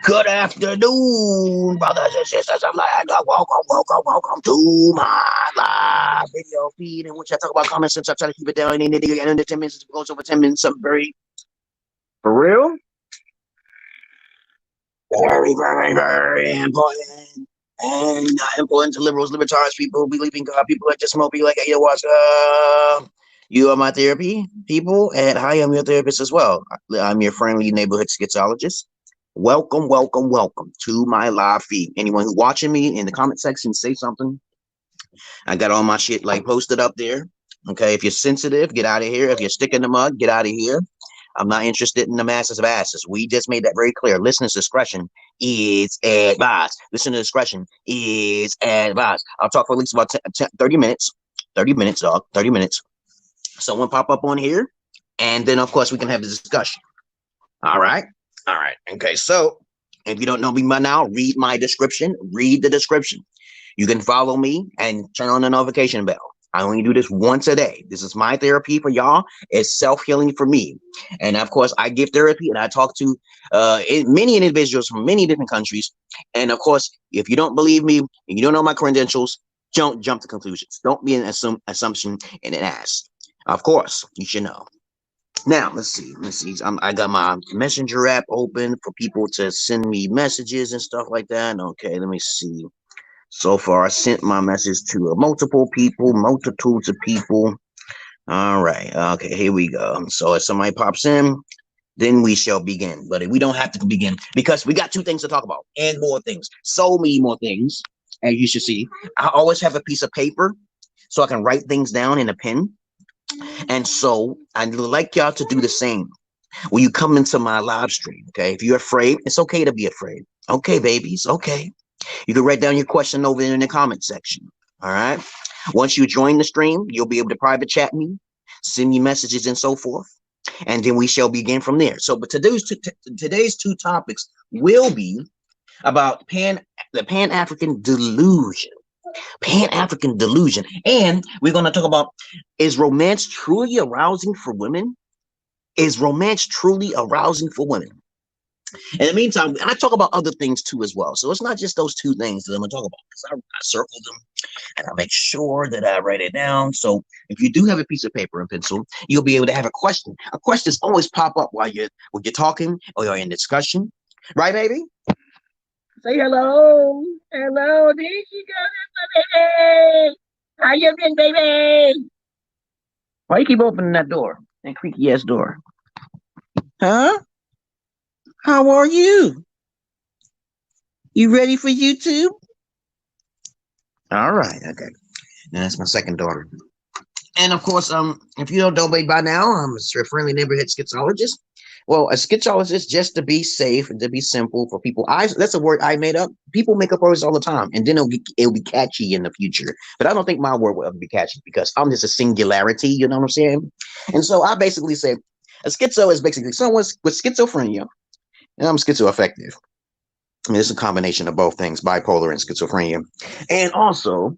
Good afternoon, brothers and sisters. I'm like, welcome to my live video feed in which I talk about common sense. I try to keep it down in the 10 minutes. It goes over 10 minutes. Something very, for real, very important. And not important to liberals, libertarians, people who believe in God, people that just smoke, be like, hey, yo, what's up? You are my therapy people, and I am your therapist as well. I'm your friendly neighborhood schizologist. Welcome to my live feed. Anyone who watching me in the comment section, say something. I got all my shit like posted up there. Okay, if you're sensitive, get out of here. If you're sticking the mud, get out of here. I'm not interested in the masses of asses. We just made that very clear. Listener's discretion is advised. Listener discretion is advised. I'll talk for at least about 30 minutes. 30 minutes, dog. 30 minutes. Someone pop up on here, and then, of course, we can have the discussion. All right? All right. Okay, so if you don't know me by now, read my description. Read the description. You can follow me and turn on the notification bell. I only do this once a day. This is my therapy for y'all. It's self-healing for me. And of course, I give therapy and I talk to many individuals from many different countries. And of course, if you don't believe me and you don't know my credentials, don't jump to conclusions. Don't be an assumption and an ass. Of course, you should know. Now, let's see. I got my messenger app open for people to send me messages and stuff like that. Okay, let me see. So far, I sent my message to multiple people, multitudes of people. All right. Okay, here we go. So if somebody pops in, then we shall begin. But we don't have to begin because we got two things to talk about and more things. So many more things, as you should see. I always have a piece of paper so I can write things down in a pen. And so I'd like y'all to do the same when you come into my live stream. Okay, if you're afraid, it's okay to be afraid. Okay, babies. Okay. You can write down your question over in the comment section. All right. Once you join the stream, you'll be able to private chat me, send me messages and so forth. And then we shall begin from there. So, but today's two topics will be about the Pan-African delusion. Pan-African delusion. And we're going to talk about, is romance truly arousing for women? Is romance truly arousing for women? In the meantime, I talk about other things too as well. So it's not just those two things that I'm going to talk about, because I circled them and I make sure that I write it down. So if you do have a piece of paper and pencil, you'll be able to have a question. A questions always pop up while you're talking or you're in discussion. Right, baby? Say hello. Hello. There she goes, baby. How you been, baby? Why you keep opening that door? That creaky ass door. Huh? How are you? You ready for YouTube? All right. Okay. Now that's my second daughter. And of course, if you don't know me by now, I'm a friendly neighborhood schizologist. Well, a schizologist, just to be safe and to be simple for people. That's a word I made up. People make up words all the time, and then it'll be catchy in the future. But I don't think my word will ever be catchy because I'm just a singularity. You know what I'm saying? And so I basically say a schizo is basically someone with schizophrenia. And I'm schizoaffective. I mean, it's a combination of both things, bipolar and schizophrenia. And also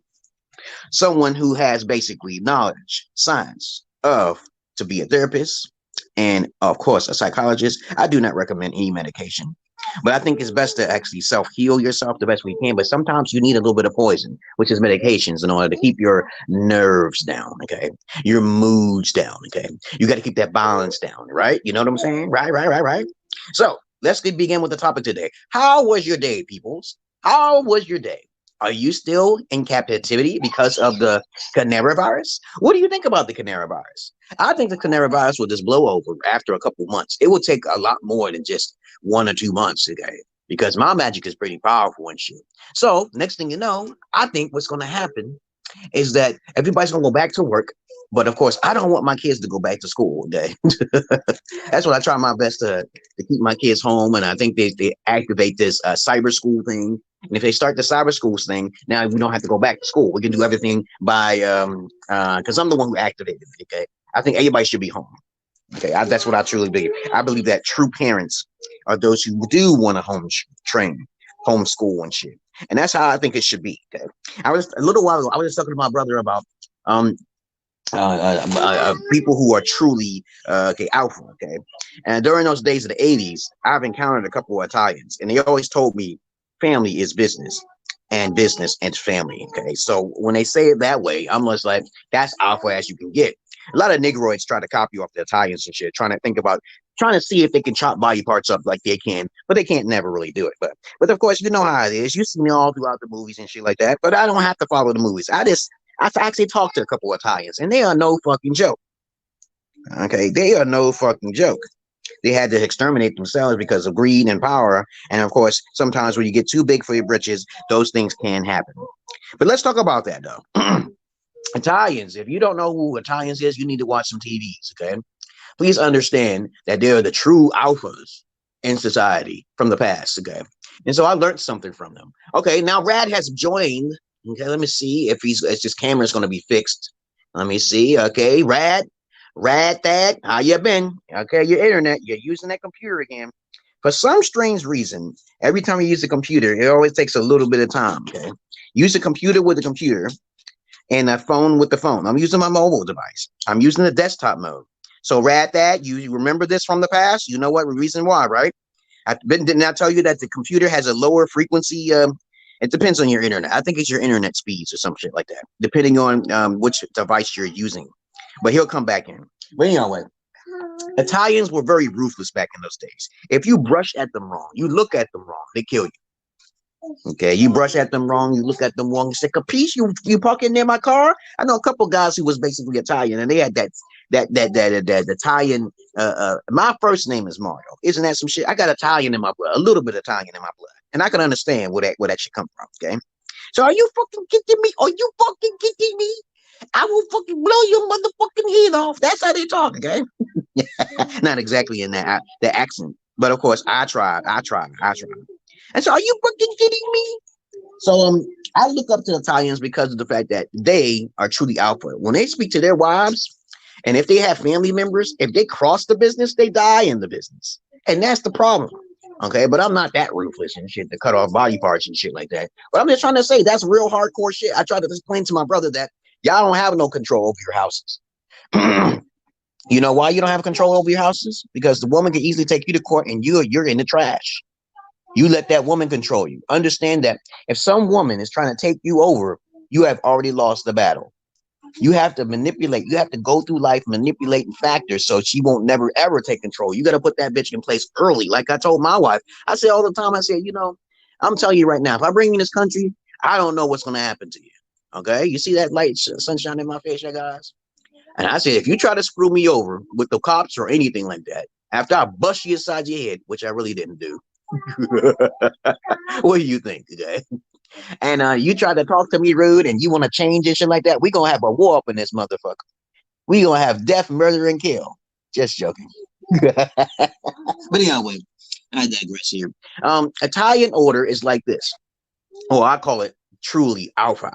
someone who has basically knowledge, science of to be a therapist and, of course, a psychologist. I do not recommend any medication, but I think it's best to actually self-heal yourself the best we can. But sometimes you need a little bit of poison, which is medications, in order to keep your nerves down, okay? Your moods down, okay? You got to keep that balance down, right? You know what I'm saying? Right. So let's begin with the topic today. How was your day, peoples? How was your day? Are you still in captivity because of the Canary virus? What do you think about the Canary virus? I think the Canary virus will just blow over after a couple months. It will take a lot more than just 1 or 2 months, okay? Because my magic is pretty powerful and shit. So next thing you know, I think what's going to happen is that everybody's going to go back to work. But of course, I don't want my kids to go back to school. Okay, that's what I try my best to keep my kids home. And I think they activate this cyber school thing. And if they start the cyber schools thing, now we don't have to go back to school. We can do everything by because I'm the one who activated it. Okay, I think everybody should be home. Okay, that's what I truly believe. I believe that true parents are those who do want to homeschool and shit. And that's how I think it should be. Okay, I was a little while ago. I was just talking to my brother about people who are truly okay, alpha. Okay, and during those days of the '80s, I've encountered a couple of Italians, and they always told me family is business, and business and family. Okay, so when they say it that way, I'm just like, that's alpha as you can get. A lot of Negroids try to copy off the Italians and shit, trying to think about trying to see if they can chop body parts up like they can, but they can't never really do it. But of course, you know how it is. You see me all throughout the movies and shit like that. But I don't have to follow the movies. I actually talked to a couple of Italians, and they are no fucking joke. Okay, they are no fucking joke. They had to exterminate themselves because of greed and power. And of course, sometimes when you get too big for your britches, those things can happen. But let's talk about that though. Italians, if you don't know who Italians is, you need to watch some TVs. Okay, please understand that they are the true alphas in society from the past. Okay, and so I learned something from them. Okay, now Rad has joined. Okay, let me see if if his camera is going to be fixed. Let me see. Okay, Rad that, how you been? Okay, your internet, you're using that computer again. For some strange reason, every time you use a computer, it always takes a little bit of time. Okay, use a computer with a computer and a phone with the phone. I'm using my mobile device. I'm using the desktop mode. So Rad that, you remember this from the past? You know what reason why, right? Didn't I tell you that the computer has a lower frequency? It depends on your internet. I think it's your internet speeds or some shit like that, depending on which device you're using. But he'll come back in. But anyway, Italians were very ruthless back in those days. If you brush at them wrong, you look at them wrong, they kill you. Okay, you brush at them wrong, you look at them wrong, you say, capiche, you parking near my car? I know a couple guys who was basically Italian, and they had that Italian. My first name is Mario. Isn't that some shit? I got Italian in my blood, a little bit Italian in my blood, and I can understand where that should come from. Okay, so are you fucking kidding me? Are you fucking kidding me? I will fucking blow your motherfucking head off. That's how they talk. Okay, not exactly in that accent, but of course I tried. And so, are you fucking kidding me? So I look up to Italians because of the fact that they are truly alpha. When they speak to their wives, and if they have family members, if they cross the business, they die in the business. And that's the problem. Okay, but I'm not that ruthless and shit to cut off body parts and shit like that. But I'm just trying to say that's real hardcore shit. I tried to explain to my brother that y'all don't have no control over your houses. You know why you don't have control over your houses? Because the woman can easily take you to court and you're in the trash. You let that woman control you. Understand that if some woman is trying to take you over, you have already lost the battle. You have to manipulate. You have to go through life manipulating factors so she won't never, ever take control. You got to put that bitch in place early. Like I told my wife, I say all the time, I say, I'm telling you right now, if I bring you in this country, I don't know what's going to happen to you. Okay? You see that light sunshine in my face, you guys? And I said, if you try to screw me over with the cops or anything like that, after I bust you inside your head, which I really didn't do, what do you think, okay? And you try to talk to me rude and you want to change and shit like that, we gonna have a war up in this motherfucker. We gonna have death, murder, and kill. Just joking. But anyway, I digress here. Italian order is like this. Oh, I call it truly alpha,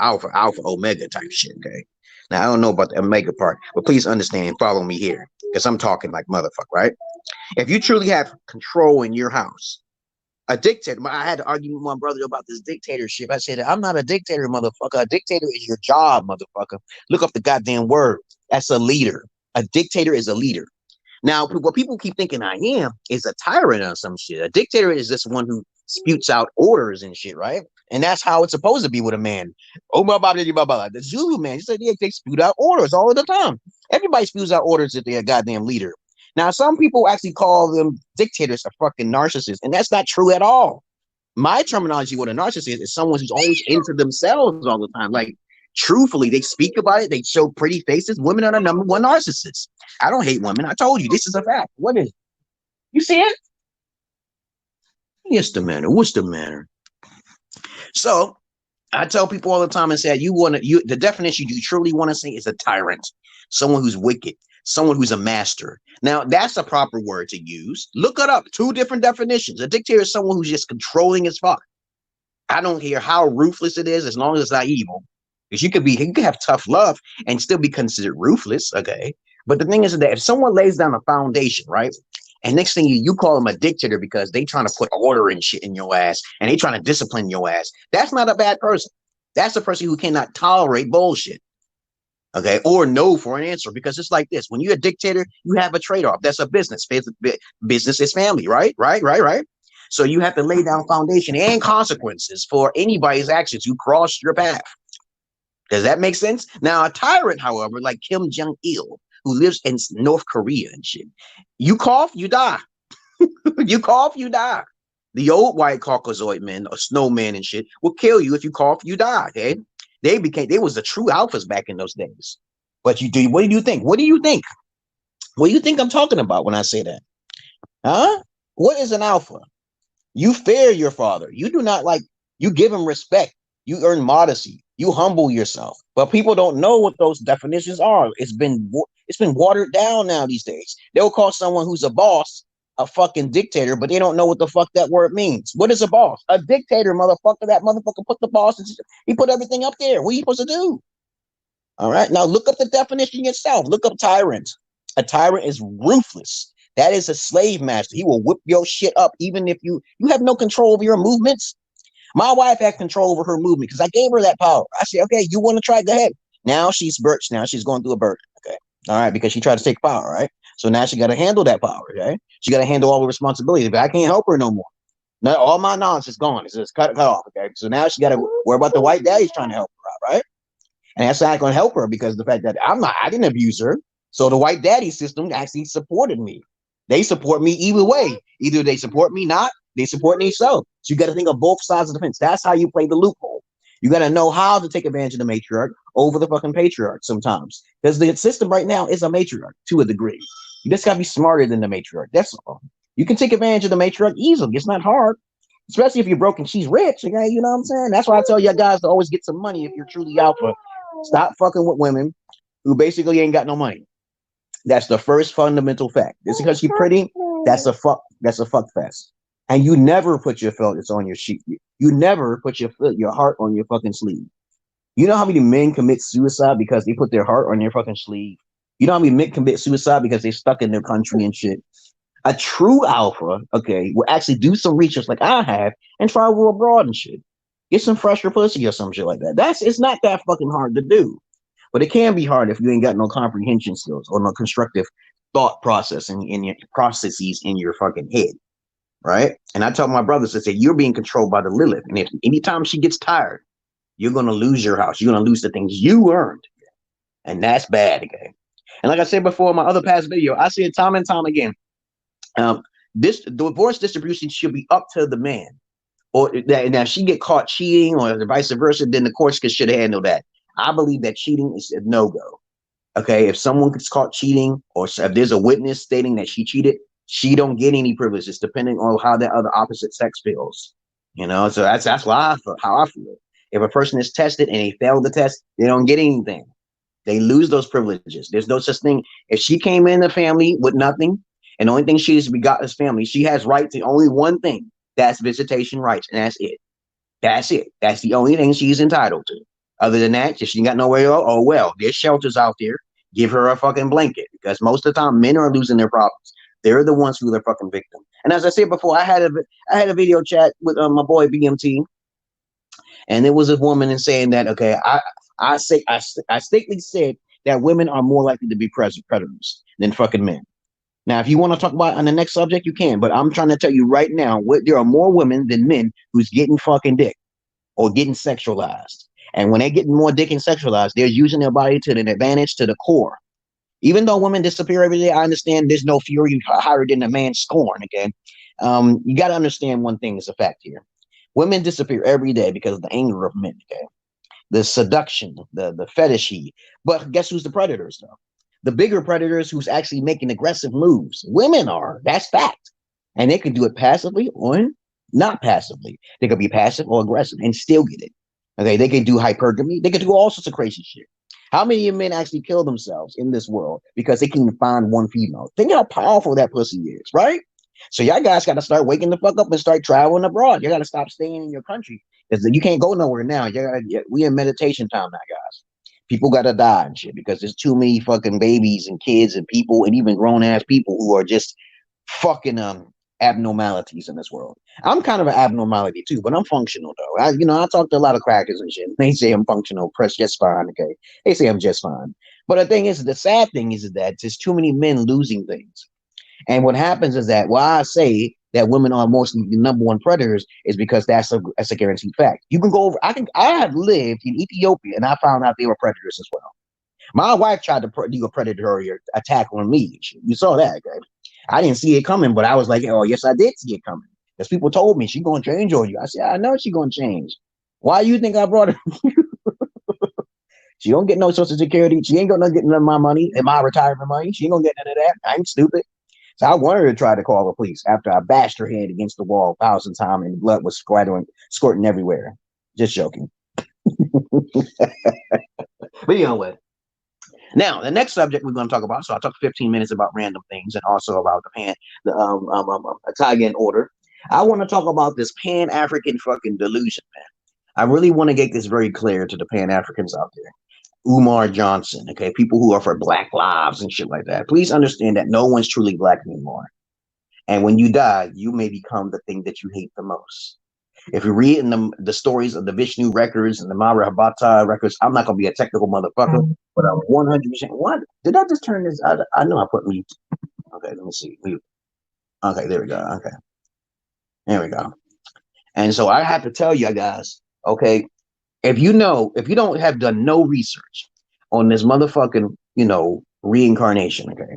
omega type shit, okay? Now, I don't know about the omega part, but please understand and follow me here because I'm talking like motherfucker, right? If you truly have control in your house, a dictator. I had to argue with my brother about this dictatorship. I said, I'm not a dictator, motherfucker. A dictator is your job, motherfucker. Look up the goddamn word. That's a leader. A dictator is a leader. Now, what people keep thinking I am is a tyrant or some shit. A dictator is just one who sputes out orders and shit, right? And that's how it's supposed to be with a man. Oh, blah, blah, blah, blah, blah. The Zulu man, he said they spew out orders all the time. Everybody spews out orders if they're a goddamn leader. Now, some people actually call them dictators a fucking narcissist, and that's not true at all. My terminology with a narcissist is someone who's always into themselves all the time. Like, truthfully, they speak about it. They show pretty faces. Women are the number one narcissists. I don't hate women. I told you, this is a fact. What is it? You see it? Yes, the matter. What's the matter? So, I tell people all the time and say, the definition you truly want to say is a tyrant, someone who's wicked, someone who's a master. Now, that's a proper word to use. Look it up. 2 different definitions. A dictator is someone who's just controlling as fuck. I don't care how ruthless it is, as long as it's not evil. Because you could have tough love and still be considered ruthless, okay? But the thing is that if someone lays down a foundation, right? And next thing you call them a dictator because they trying to put order and shit in your ass and they trying to discipline your ass. That's not a bad person. That's a person who cannot tolerate bullshit. Okay, or no for an answer, because it's like this: when you're a dictator, you have a trade-off. That's a business. Business is family, right? Right. So you have to lay down foundation and consequences for anybody's actions who cross your path. Does that make sense? Now, a tyrant, however, like Kim Jong-il, who lives in North Korea and shit, you cough, you die. You cough, you die. The old white Caucasoid men or snowmen and shit will kill you. If you cough, you die. Okay, they was the true alphas back in those days. But what do you think? What do you think? What do you think I'm talking about when I say that? Huh? What is an alpha? You fear your father. You do not like, you give him respect. You earn modesty. You humble yourself. But people don't know what those definitions are. It's been watered down now these days. They'll call someone who's a boss a fucking dictator, but they don't know what the fuck that word means. What is a boss? A dictator, motherfucker. That motherfucker put the boss, he put everything up there. What are you supposed to do? All right. Now look up the definition yourself. Look up tyrant. A tyrant is ruthless. That is a slave master. He will whip your shit up even if you have no control over your movements. My wife had control over her movement because I gave her that power. I said, okay, you want to try? Go ahead. Now she's birched. Now she's going through a burden. Okay. All right. Because she tried to take power. Right. So now she got to handle that power. Okay. She got to handle all the responsibility. But I can't help her no more. Now all my knowledge is gone. It's just cut off. Okay. So now she got to worry about the white daddy's trying to help her out. Right. And that's not going to help her because the fact that I didn't abuse her. So the white daddy system actually supported me. They support me either way. Either they support me, not they support themselves. So you got to think of both sides of the fence. That's how you play the loophole. You got to know how to take advantage of the matriarch over the fucking patriarch sometimes. Because the system right now is a matriarch to a degree. You just got to be smarter than the matriarch. That's all. You can take advantage of the matriarch easily. It's not hard. Especially if you're broke and she's rich. Okay, you know what I'm saying? That's why I tell you guys to always get some money if you're truly alpha. Stop fucking with women who basically ain't got no money. That's the first fundamental fact. Just because she's pretty, that's a fuck fest. And you never put your focus on your sheet. You never put your heart on your fucking sleeve. You know how many men commit suicide because they put their heart on their fucking sleeve? You know how many men commit suicide because they're stuck in their country and shit? A true alpha, okay, will actually do some research like I have and travel abroad and shit. Get some fresher pussy or some shit like that. It's not that fucking hard to do. But it can be hard if you ain't got no comprehension skills or no constructive thought process in your processes in your fucking head. Right? And I tell my brothers, I say, you're being controlled by the Lilith. And if anytime she gets tired, you're going to lose your house. You're going to lose the things you earned. And that's bad, okay? And like I said before in my other past video, I say it time and time again. This divorce distribution should be up to the man. Or that now she get caught cheating or vice versa, then the courts should handle that. I believe that cheating is a no-go. Okay, if someone gets caught cheating or if there's a witness stating that she cheated, she don't get any privileges depending on how that other opposite sex feels. You know, so that's how I feel. If a person is tested and they fail the test, they don't get anything. They lose those privileges. There's no such thing. If she came in the family with nothing, and the only thing she's begot is family, she has right to only one thing. That's visitation rights, and that's it. That's it. That's the only thing she's entitled to. Other than that, if she ain't got nowhere to go, oh well, there's shelters out there. Give her a fucking blanket because most of the time men are losing their problems. They're the ones who are the fucking victim. And as I said before, I had a video chat with my boy BMT, and there was a woman and saying that okay, I stately said that women are more likely to be predators than fucking men. Now, if you want to talk about on the next subject, you can, but I'm trying to tell you right now, there are more women than men who's getting fucking dick or getting sexualized. And when they're getting more dick and sexualized, they're using their body to an advantage to the core. Even though women disappear every day, I understand there's no fury higher than a man's scorn, okay? You got to understand one thing is a fact here. Women disappear every day because of the anger of men, okay? The seduction, the fetishy. But guess who's the predators, though? The bigger predators who's actually making aggressive moves. Women are. That's fact. And they can do it passively or not passively. They could be passive or aggressive and still get it. Okay, they can do hypergamy. They can do all sorts of crazy shit. How many men actually kill themselves in this world because they can't find one female? Think how powerful that pussy is, right? So y'all guys got to start waking the fuck up and start traveling abroad. You got to stop staying in your country because you can't go nowhere now. We in meditation time now, guys. People got to die and shit because there's too many fucking babies and kids and people and even grown ass people who are just fucking abnormalities in this world. I'm kind of an abnormality too, but I'm functional though. I talk to a lot of crackers and shit. They say I'm functional, press just fine. Okay, they say I'm just fine. But the thing is, the sad thing is that there's too many men losing things. And what happens is that why I say that women are mostly the number one predators is because that's a guaranteed fact. You can go over. I have lived in Ethiopia and I found out they were predators as well. My wife tried to do a predatory attack on me. You saw that, okay? I didn't see it coming, but I was like, oh, yes, I did see it coming. Because people told me she's going to change on you. I said, I know she's going to change. Why do you think I brought her? She don't get no Social Security. She ain't going to get none of my money and my retirement money. She ain't going to get none of that. I ain't stupid. So I wanted her to try to call the police after I bashed her head against the wall 1,000 times and blood was squirting everywhere. Just joking. But anyway. Now, the next subject we're going to talk about, so I talked 15 minutes about random things and also about the Italian order. I want to talk about this Pan-African fucking delusion, man. I really want to get this very clear to the Pan-Africans out there. Umar Johnson, okay, people who are for Black lives and shit like that. Please understand that no one's truly Black anymore. And when you die, you may become the thing that you hate the most. If you read in the stories of the Vishnu records and the Mahabharata records, I'm not going to be a technical motherfucker, but I'm 100%. What? Did I just turn this? I know I put mute. Okay, let me see. Mute. Okay, there we go. Okay. There we go. And so I have to tell you guys, okay, if you don't have done no research on this motherfucking, reincarnation, okay,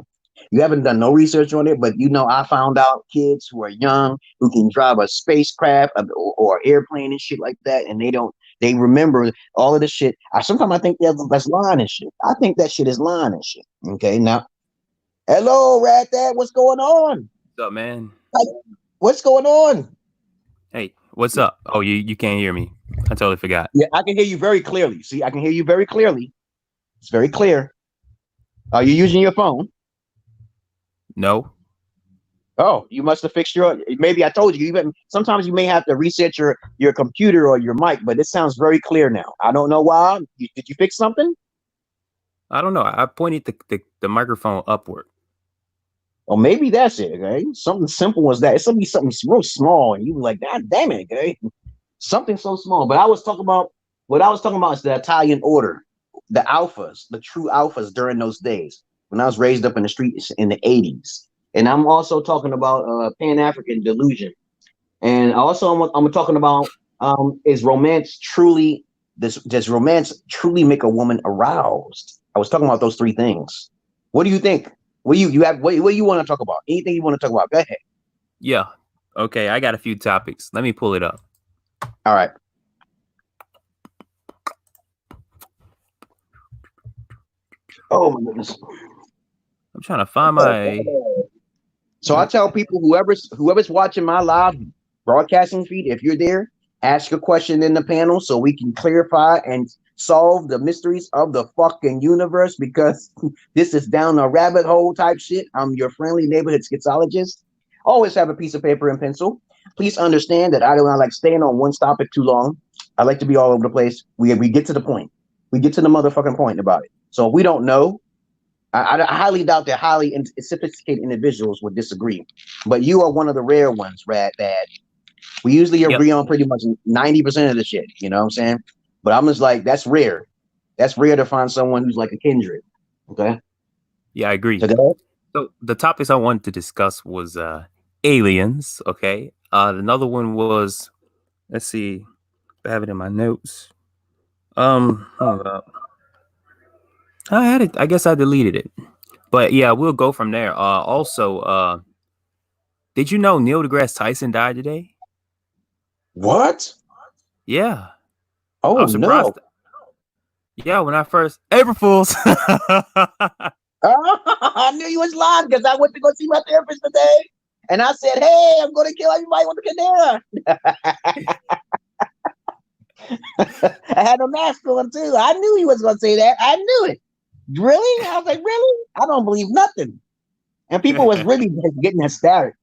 you haven't done no research on it, but I found out kids who are young who can drive a spacecraft or airplane and shit like that, and they remember all of this shit. Sometimes I think that's lying and shit. I think that shit is lying and shit. Okay, now, hello, Rat Dad, what's going on? What's up, man? What's going on? Hey, what's up? Oh, you can't hear me. I totally forgot. Yeah, I can hear you very clearly. See, I can hear you very clearly. It's very clear. Are you using your phone? No. Oh, you must have fixed maybe I told you, even sometimes you may have to reset your computer or your mic, but it sounds very clear now. I don't know why. Did you fix something? I don't know. I pointed the microphone upward. Or maybe that's it, okay? Something simple as that. It's something real small, and you were like, God damn it, okay? Something so small. But what I was talking about is the Italian order, the alphas, the true alphas during those days when I was raised up in the streets in the 80s. And I'm also talking about Pan-African delusion. And also I'm talking about does romance truly make a woman aroused? I was talking about those three things. What do you think? What you want to talk about? Anything you want to talk about? Go ahead. Yeah. Okay, I got a few topics. Let me pull it up. All right. Oh my goodness. I'm trying to find my. So I tell people, whoever's watching my live broadcasting feed, if you're there, ask a question in the panel so we can clarify and solve the mysteries of the fucking universe, because this is down a rabbit hole type shit. I'm your friendly neighborhood Sexologist. Always have a piece of paper and pencil. Please understand that I do not like staying on one topic too long. I like to be all over the place. We get to the point. We get to the motherfucking point about it. So if we don't know, I highly doubt that highly sophisticated individuals would disagree. But you are one of the rare ones, Rad Dad. We usually agree on pretty much 90% of the shit. You know what I'm saying? But I'm just like, that's rare. That's rare to find someone who's like a kindred. Okay? Yeah, I agree. So the topics I wanted to discuss was aliens. Okay. Another one was, let's see, I have it in my notes. Hold up. I had it. I guess I deleted it. But yeah, we'll go from there. Also, did you know Neil deGrasse Tyson died today? What? Yeah. Oh, I was surprised. No. Yeah, when I first April Fools. I knew you was lying because I went to go see my therapist today, and I said, "Hey, I'm going to kill everybody with the Cadera." I had a mask on too. I knew he was going to say that. I knew it. Really? I was like, really? I don't believe nothing. And people was really getting hysteric.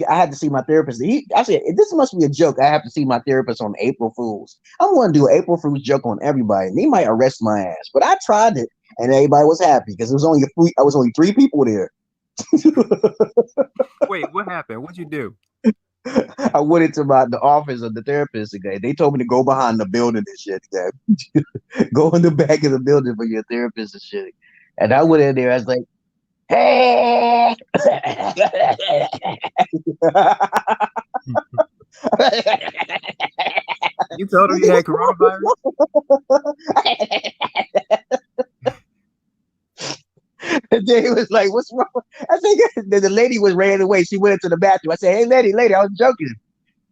I had to see my therapist. I said, this must be a joke. I have to see my therapist on April Fools. I'm going to do an April Fools joke on everybody, and they might arrest my ass. But I tried it, and everybody was happy because I was only 3 people there. Wait, what happened? What'd you do? I went into the office of the therapist again. They told me to go behind the building and shit again. Go in the back of the building for your therapist and shit. And I went in there. I was like, "Hey." You told him you had coronavirus? And then he was like, "What's wrong?" I think the lady was ran away. She went into the bathroom. I said, "Hey, lady, I was joking.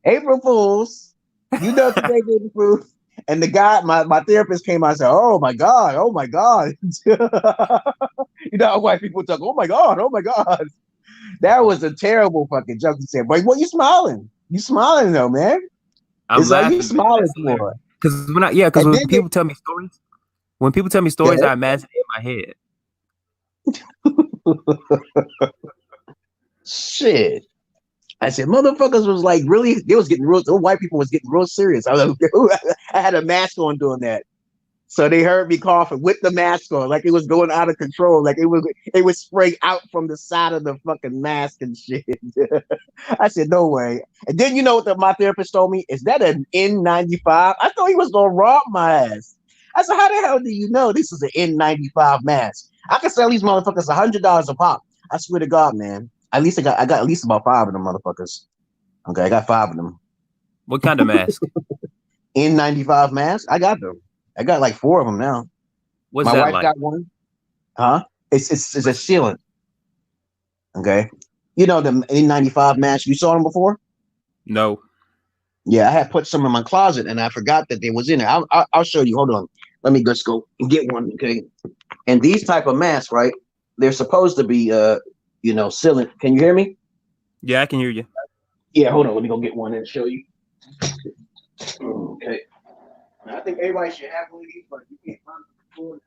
April Fools. You know today's April Fools." And the guy, my therapist came out and said, "Oh my God, oh my God." You know how white people talk, "Oh my God, oh my God." That was a terrible fucking joke. He said, "But what you smiling? You smiling though, man." I'm Like, laughing, you smiling for? Because when people tell me stories, I imagine it in my head. Shit. I said, motherfuckers was like really, they was getting real, those white people was getting real serious. I was like, I had a mask on doing that. So they heard me coughing with the mask on, like it was going out of control. Like it was spraying out from the side of the fucking mask and shit. I said, no way. And then you know what my therapist told me? Is that an N95? I thought he was gonna rob my ass. I said, how the hell do you know this is an N95 mask? I can sell these motherfuckers $100 a pop. I swear to God, man. I got at least about 5 of them motherfuckers. Okay, I got 5 of them. What kind of mask? N95 mask. I got them. I got like 4 of them now. What's my that wife like? got one. Huh? It's a sealant. Okay. You know the N95 mask. You saw them before? No. Yeah, I had put some in my closet and I forgot that they was in there. I'll show you. Hold on. Let me just go and get one. Okay. And these type of masks, right? They're supposed to be sealant. Can you hear me? Yeah, I can hear you. Yeah, hold on. Let me go get one and show you. Okay. I think everybody should have one of these, but you can't find them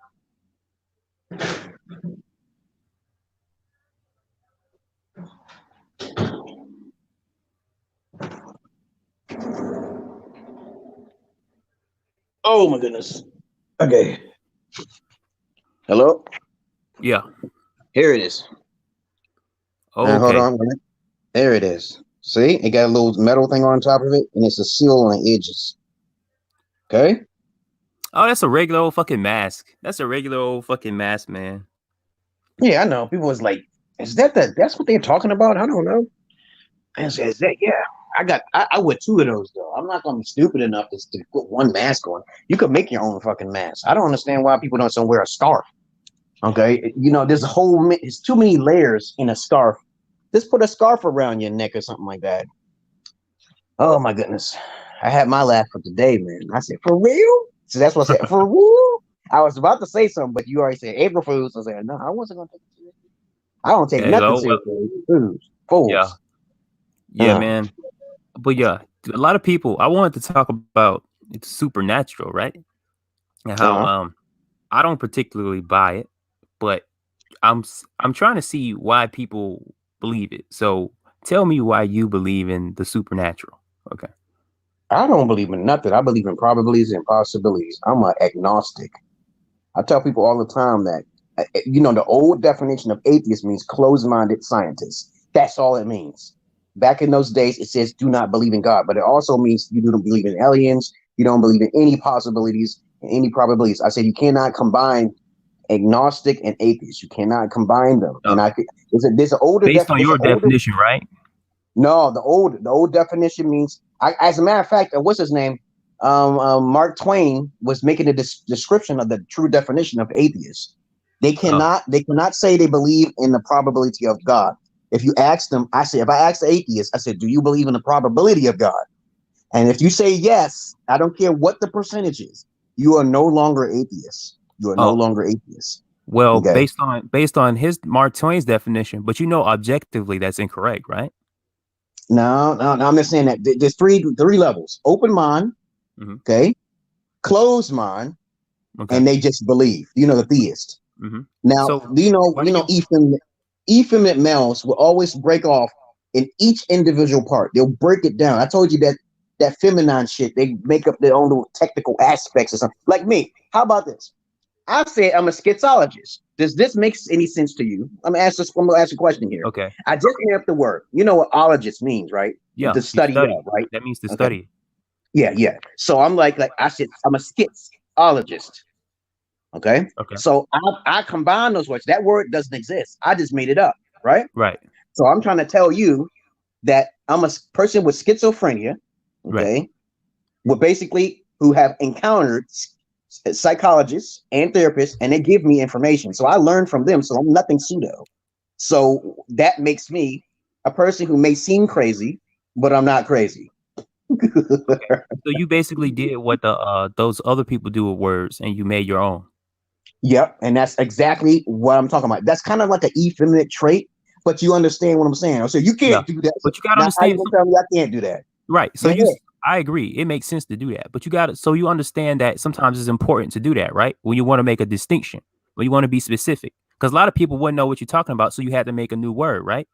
Oh my goodness. Okay. Hello? Yeah. Here it is. Oh, okay. Hold on. There it is. See? It got a little metal thing on top of it, and it's a seal on the edges. Okay? Oh, that's a regular old fucking mask. That's a regular old fucking mask, man. Yeah, I know. People was like, is that's what they're talking about? I don't know. I said, is that, yeah. I wear 2 of those though. I'm not gonna be stupid enough to put one mask on. You could make your own fucking mask. I don't understand why people don't wear a scarf. Okay, there's there's too many layers in a scarf. Just put a scarf around your neck or something like that. Oh my goodness, I had my laugh for today, man. I said, for real? So that's what I said. For real? I was about to say something, but you already said April Fools. I said, no, I wasn't gonna take it seriously. I don't take nothing seriously. Fools. Yeah, man. But yeah, a lot of people. I wanted to talk about it's supernatural, right? And how I don't particularly buy it, but I'm trying to see why people believe it. So tell me why you believe in the supernatural. Okay. I don't believe in nothing. I believe in probabilities and possibilities. I'm an agnostic. I tell people all the time that the old definition of atheist means closed-minded scientist. That's all it means. Back in those days, it says do not believe in God, but it also means you don't believe in aliens. You don't believe in any possibilities and any probabilities. I said you cannot combine agnostic and atheist. You cannot combine them. And I think there's an older based on your definition, right? No, the old definition means. As a matter of fact, what's his name? Mark Twain was making a description of the true definition of atheist. They cannot say they believe in the probability of God. If you ask them, if I ask the atheist, I said, do you believe in the probability of God? And if you say yes, I don't care what the percentage is, you are no longer atheist. You are no longer atheist. Well, okay. based on his Mark Twain's definition, but objectively that's incorrect, right? No, I'm just saying that there's three levels: open mind, okay, closed mind, and they just believe. The theist. Now, so effeminate males will always break off in each individual part. They'll break it down. I told you that feminine shit, they make up their own little technical aspects or something. Like me. How about this? I say I'm a schizologist. Does this make any sense to you? I'm gonna ask a question here. Okay. I just made up the word. You know what ologist means, right? Yeah. To study of, right? That means to Okay. study. Yeah. So I'm like I said, I'm a schizologist. Okay. Okay. So I combine those words. That word doesn't exist. I just made it up, right? Right. So I'm trying to tell you that I'm a person with schizophrenia, okay, right. with basically who have encountered psychologists and therapists, and they give me information. So I learn from them. So I'm nothing pseudo. So that makes me a person who may seem crazy, but I'm not crazy. Okay. So you basically did what the those other people do with words, and you made your own. Yep, and that's exactly what I'm talking about. That's kind of like an effeminate trait, but you understand what I'm saying. So you can't do that. But you gotta now, understand. how you tell me I can't do that? Right. So I agree. It makes sense to do that. But you got to, so you understand that sometimes it's important to do that, right? When you want to make a distinction, when you want to be specific. Because a lot of people wouldn't know what you're talking about, so you had to make a new word, right?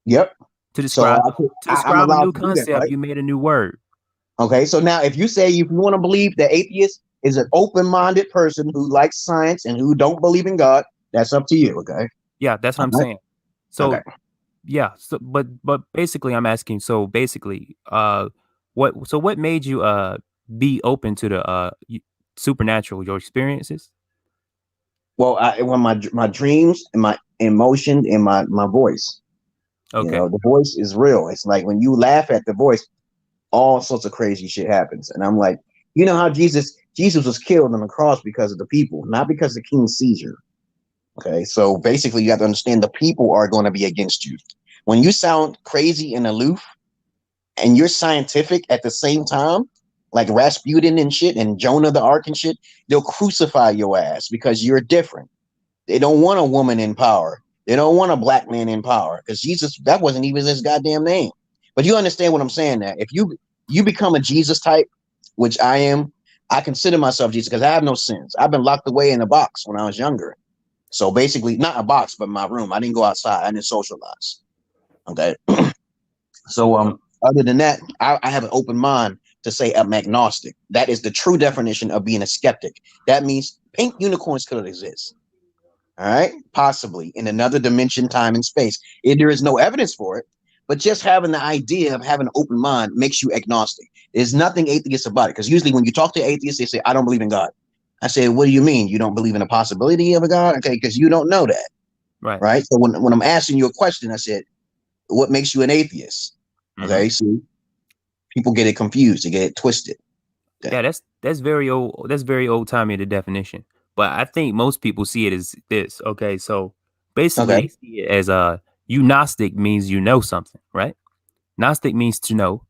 Yep. To describe I'm a new to do concept, that, right? you made a new word. Okay. So now if you say if you want to believe that atheist is an open-minded person who likes science and who don't believe in God, that's up to you. Okay. Yeah, that's what I'm saying. So okay. Yeah, so but basically I'm asking, so basically what made you be open to the supernatural, your experiences? Well, when my dreams and my emotion and my voice, Okay. the voice is real. It's like when you laugh at the voice, all sorts of crazy shit happens. And I'm like, you know how Jesus was killed on the cross because of the people, not because of King Caesar. Okay, so basically you have to understand the people are going to be against you. When you sound crazy and aloof and you're scientific at the same time, like Rasputin and shit and Jonah the Ark and shit, they'll crucify your ass because you're different. They don't want a woman in power. They don't want a black man in power because Jesus, that wasn't even his goddamn name. But you understand what I'm saying now. If you become a Jesus type, which I am, I consider myself Jesus because I have no sins. I've been locked away in a box when I was younger. So basically, not a box, but my room. I didn't go outside. I didn't socialize. Okay. So other than that, I have an open mind to say I'm agnostic. That is the true definition of being a skeptic. That means pink unicorns could exist. All right, possibly in another dimension, time, and space. There is no evidence for it, but just having the idea of having an open mind makes you agnostic. There's nothing atheist about it, because usually when you talk to atheists, they say, "I don't believe in God." I say, "What do you mean? You don't believe in the possibility of a God?" Okay, because you don't know that, right? So when I'm asking you a question, I said, "What makes you an atheist?" Okay, so people get it confused, they get it twisted. Yeah, that's very old. That's very old timey, the definition. But I think most people see it as this. Okay, so basically they see it as Gnostic means you know something, right? Gnostic means to know,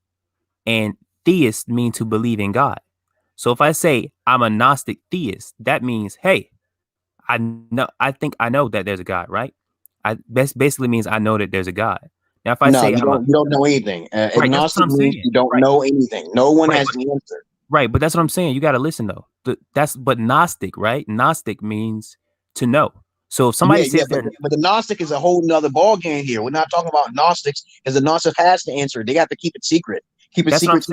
and theist means to believe in God. So if I say I'm a Gnostic theist, that means, hey, I think I know that there's a God, right? Basically means I know that there's a God. Now, if I say you don't know anything. Agnostic means you don't know anything. No one has the answer. Right, but that's what I'm saying. You got to listen though. But Gnostic, right? Gnostic means to know. So if somebody says but the Gnostic is a whole nother ball game here. We're not talking about Gnostics, because the Gnostic has to answer. They have to keep it secret. Keep it secret.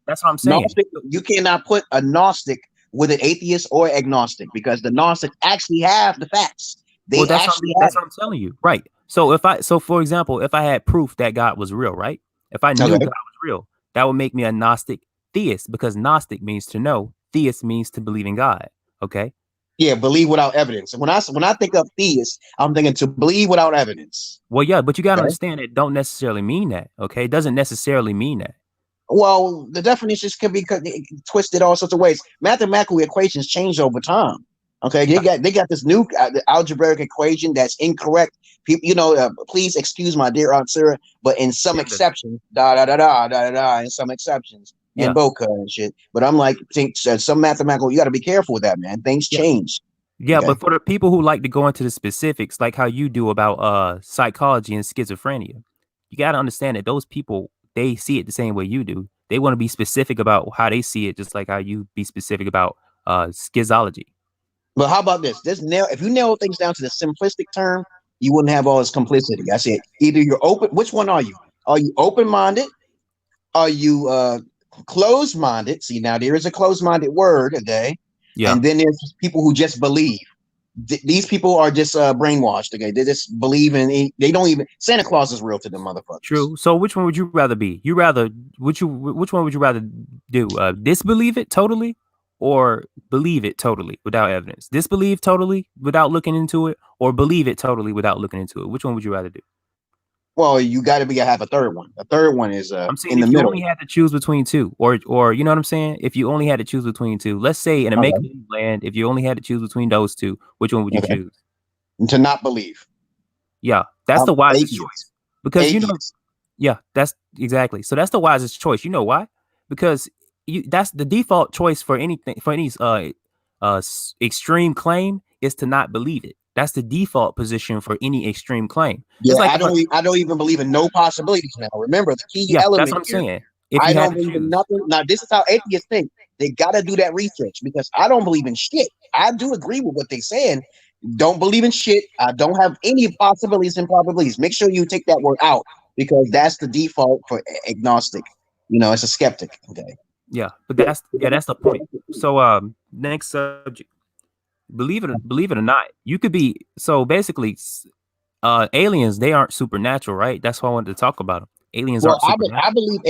That's what I'm saying. Gnostic, you cannot put a Gnostic with an atheist or agnostic, because the Gnostics actually have the facts. That's what I'm telling you. Right. So for example, if I had proof that God was real, right? If I knew God was real, that would make me a Gnostic theist, because Gnostic means to know, theist means to believe in God. Okay. Yeah, believe without evidence. And when I think of theist, I'm thinking to believe without evidence. Well, yeah, but you got to understand it don't necessarily mean that. Okay, it doesn't necessarily mean that. Well, the definitions can be twisted all sorts of ways. Mathematical equations change over time. Okay, they got this new algebraic equation that's incorrect. People, please excuse my dear Aunt Sarah, but in some exceptions, in some exceptions, and Boca and shit. But I'm like, some mathematical, you got to be careful with that, man. Things change. Yeah, but for the people who like to go into the specifics, like how you do about psychology and schizophrenia, you got to understand that those people, they see it the same way you do. They want to be specific about how they see it, just like how you be specific about schizology. But how about this? If you nail things down to the simplistic term, you wouldn't have all this complicity. I said either you're open. Which one are you? Are you open-minded? Are you closed-minded? See, now there is a closed-minded word, okay? Yeah. And then there's people who just believe. these people are just brainwashed. Okay, they just believe in. They don't even. Santa Claus is real to them motherfuckers. True. So which one would you rather be? Which one would you rather do? Disbelieve it totally, or believe it totally without evidence? Disbelieve totally without looking into it, or believe it totally without looking into it? Which one would you rather do? Well, you got to have a third one. The third one is I'm saying in the if you middle. only had to choose between two, or you know what I'm saying? If you only had to choose between two, let's say in a make land, if you only had to choose between those two, which one would you choose? To not believe. Yeah, that's the wisest choice because you know. Yeah, that's exactly. So that's the wisest choice. You know why? Because that's the default choice for anything, for any extreme claim, is to not believe it. That's the default position for any extreme claim. Yeah, it's like I don't even believe in no possibilities now. Remember the key element. That's what I'm saying. If I you don't believe in nothing. Now this is how atheists think. They got to do that research because I don't believe in shit. I do agree with what they're saying. Don't believe in shit. I don't have any possibilities and probabilities. Make sure you take that word out because that's the default for agnostic. You know, it's a skeptic. Okay. Yeah, but that's the point. So next subject. Believe it or not, you could be, so basically aliens, they aren't supernatural, right? That's why I wanted to talk about them. Aliens aren't supernatural. I believe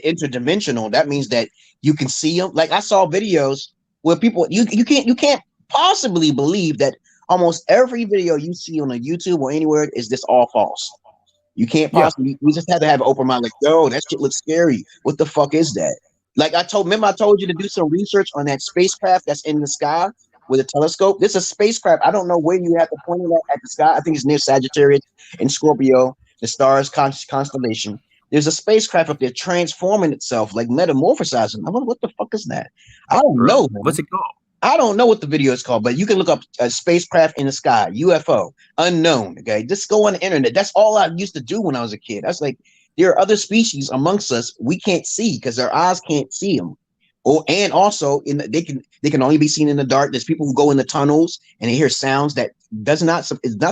interdimensional. That means that you can see them. Like I saw videos where people you can't possibly believe that almost every video you see on a YouTube or anywhere is this all false. You can't possibly. We just had to have an open mind. Like, yo, that shit looks scary. What the fuck is that? Like I told you to do some research on that spacecraft that's in the sky with a telescope. This is a spacecraft. I don't know where you have to point it at the sky. I think it's near Sagittarius in Scorpio, the stars constellation. There's a spacecraft up there transforming itself, like metamorphosizing. I wonder what the fuck is that? I don't know, man. What's it called? I don't know what the video is called, but you can look up a spacecraft in the sky, UFO, unknown. Okay, just go on the internet. That's all I used to do when I was a kid. That's like there are other species amongst us we can't see because our eyes can't see them. And also they can only be seen in the dark. There's people who go in the tunnels and they hear sounds that is not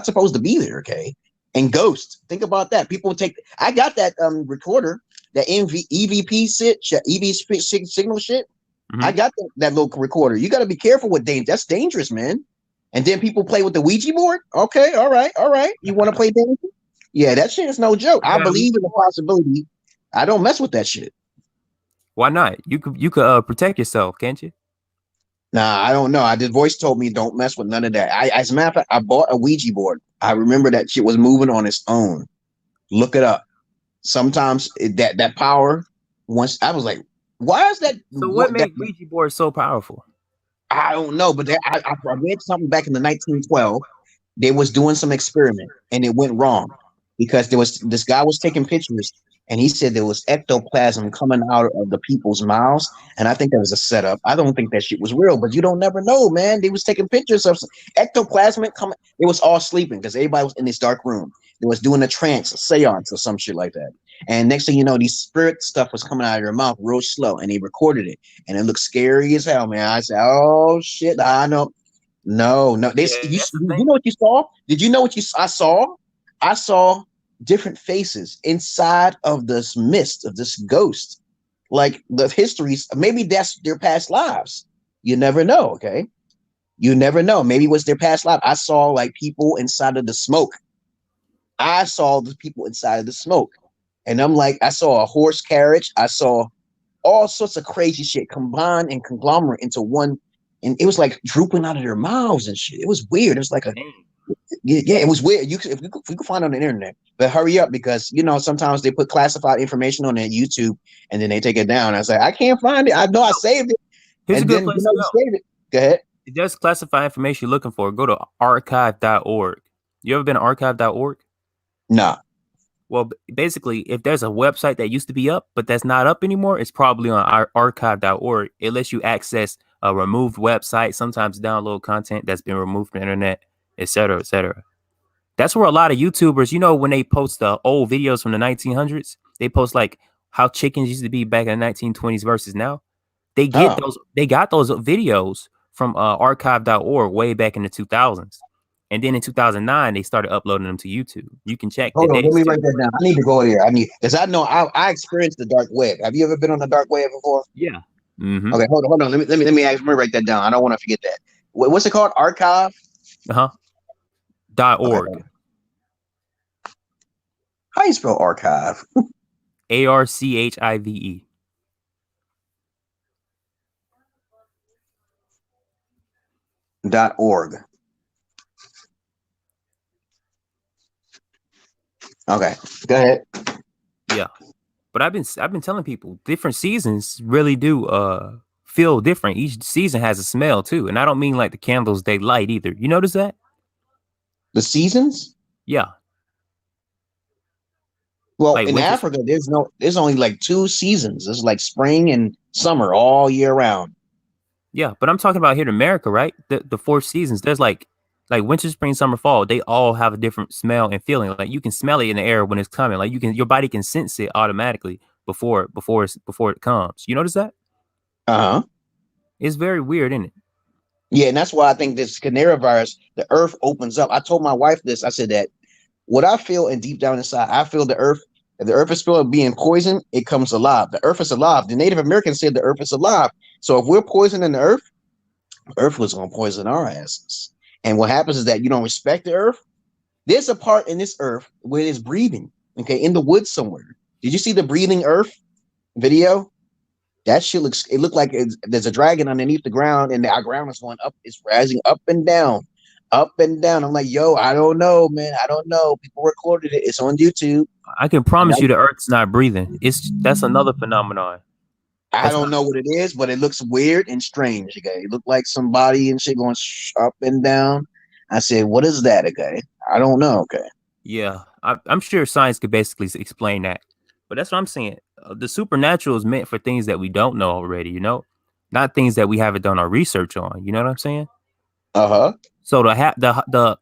supposed to be there. Okay, and ghosts. Think about that. People take. I got that recorder, that EVP signal shit. I got that little recorder. You got to be careful with that's dangerous, man. And then people play with the Ouija board. Okay, all right. You want to play dangerous? Yeah, that shit is no joke. I believe in the possibility. I don't mess with that shit. Why not? You could protect yourself, can't you? Nah, I don't know. The voice told me don't mess with none of that. As a matter of fact, I bought a Ouija board. I remember that shit was moving on its own. Look it up. Sometimes that power. Once I was like, why is that? So what made Ouija board so powerful? I don't know, but I read something back in the 1912. They was doing some experiment and it went wrong because this guy was taking pictures and he said there was ectoplasm coming out of the people's mouths, and I think that was a setup. I don't think that shit was real, but you don't never know, man. They was taking pictures of ectoplasm coming. It was all sleeping because everybody was in this dark room. They was doing a trance, a seance, or some shit like that. And next thing you know, these spirit stuff was coming out of your mouth real slow, and they recorded it, and it looked scary as hell, man. I said, "Oh shit, I know." No. You know what you saw? Did you know what I saw? I saw different faces inside of this mist of this ghost, like the histories. Maybe that's their past lives. You never know. Okay, you never know. Maybe it was their past life. I saw like people inside of the smoke. I saw the people inside of the smoke. And I'm like, I saw a horse carriage. I saw all sorts of crazy shit combined and conglomerate into one. And it was like drooping out of their mouths and shit. It was weird. It was like it was weird. You could find it on the internet, but hurry up because, you know, sometimes they put classified information on their YouTube and then they take it down. I was like, I can't find it. I know I saved it. Here's a good place to go. Save it. Go ahead. It does classify information you're looking for. Go to archive.org. You ever been to archive.org? Nah. Well, basically, if there's a website that used to be up, but that's not up anymore, it's probably on our archive.org. It lets you access a removed website, sometimes download content that's been removed from the internet, etc., etc. That's where a lot of YouTubers, you know, when they post the old videos from the 1900s, they post like how chickens used to be back in the 1920s versus now. They got those videos from archive.org way back in the 2000s. And then in 2009, they started uploading them to YouTube. You can check. Hold on, let me write that down. I need to go there. Because I know I experienced the dark web. Have you ever been on the dark web before? Yeah. Mm-hmm. Okay, hold on. Let me write that down. I don't want to forget that. What's it called? Archive? .org. Okay. How you spell archive? ARCHIVE. .org. Okay, go ahead. Yeah, but I've been telling people different seasons really do feel different. Each season has a smell too, and I don't mean like the candles they light either. You notice that? The seasons? Yeah. Well, Like in winter. Africa, there's only like 2 seasons. It's like spring and summer all year round. Yeah, but I'm talking about here in America, right? The 4 seasons. There's like winter, spring, summer, fall. They all have a different smell and feeling. Like you can smell it in the air when it's coming. Like your body can sense it automatically before it comes. You notice that? Uh-huh. It's very weird, isn't it? Yeah, and that's why I think this Canary virus, the earth opens up. I told my wife this. I said that what I feel, and deep down inside, I feel the earth. If the earth is filled with being poisoned, it comes alive. The earth is alive. The Native Americans said the earth is alive. So if we're poisoning the earth was gonna poison our asses. And what happens is that you don't respect the earth. There's a part in this earth where it's breathing. Okay, in the woods somewhere. Did you see the breathing earth video? That shit looked like there's a dragon underneath the ground, and our ground is going up. It's rising up and down, up and down. I'm like, yo, I don't know, man. I don't know. People recorded it. It's on YouTube. I can promise you the Earth's not breathing. That's another phenomenon. I don't know what it is, but it looks weird and strange. Okay, it looked like somebody and shit going up and down. I said, what is that? Okay, I don't know. Okay. Yeah, I'm sure science could basically explain that, but that's what I'm saying. The supernatural is meant for things that we don't know already, not things that we haven't done our research on. You know what I'm saying? Uh-huh. So the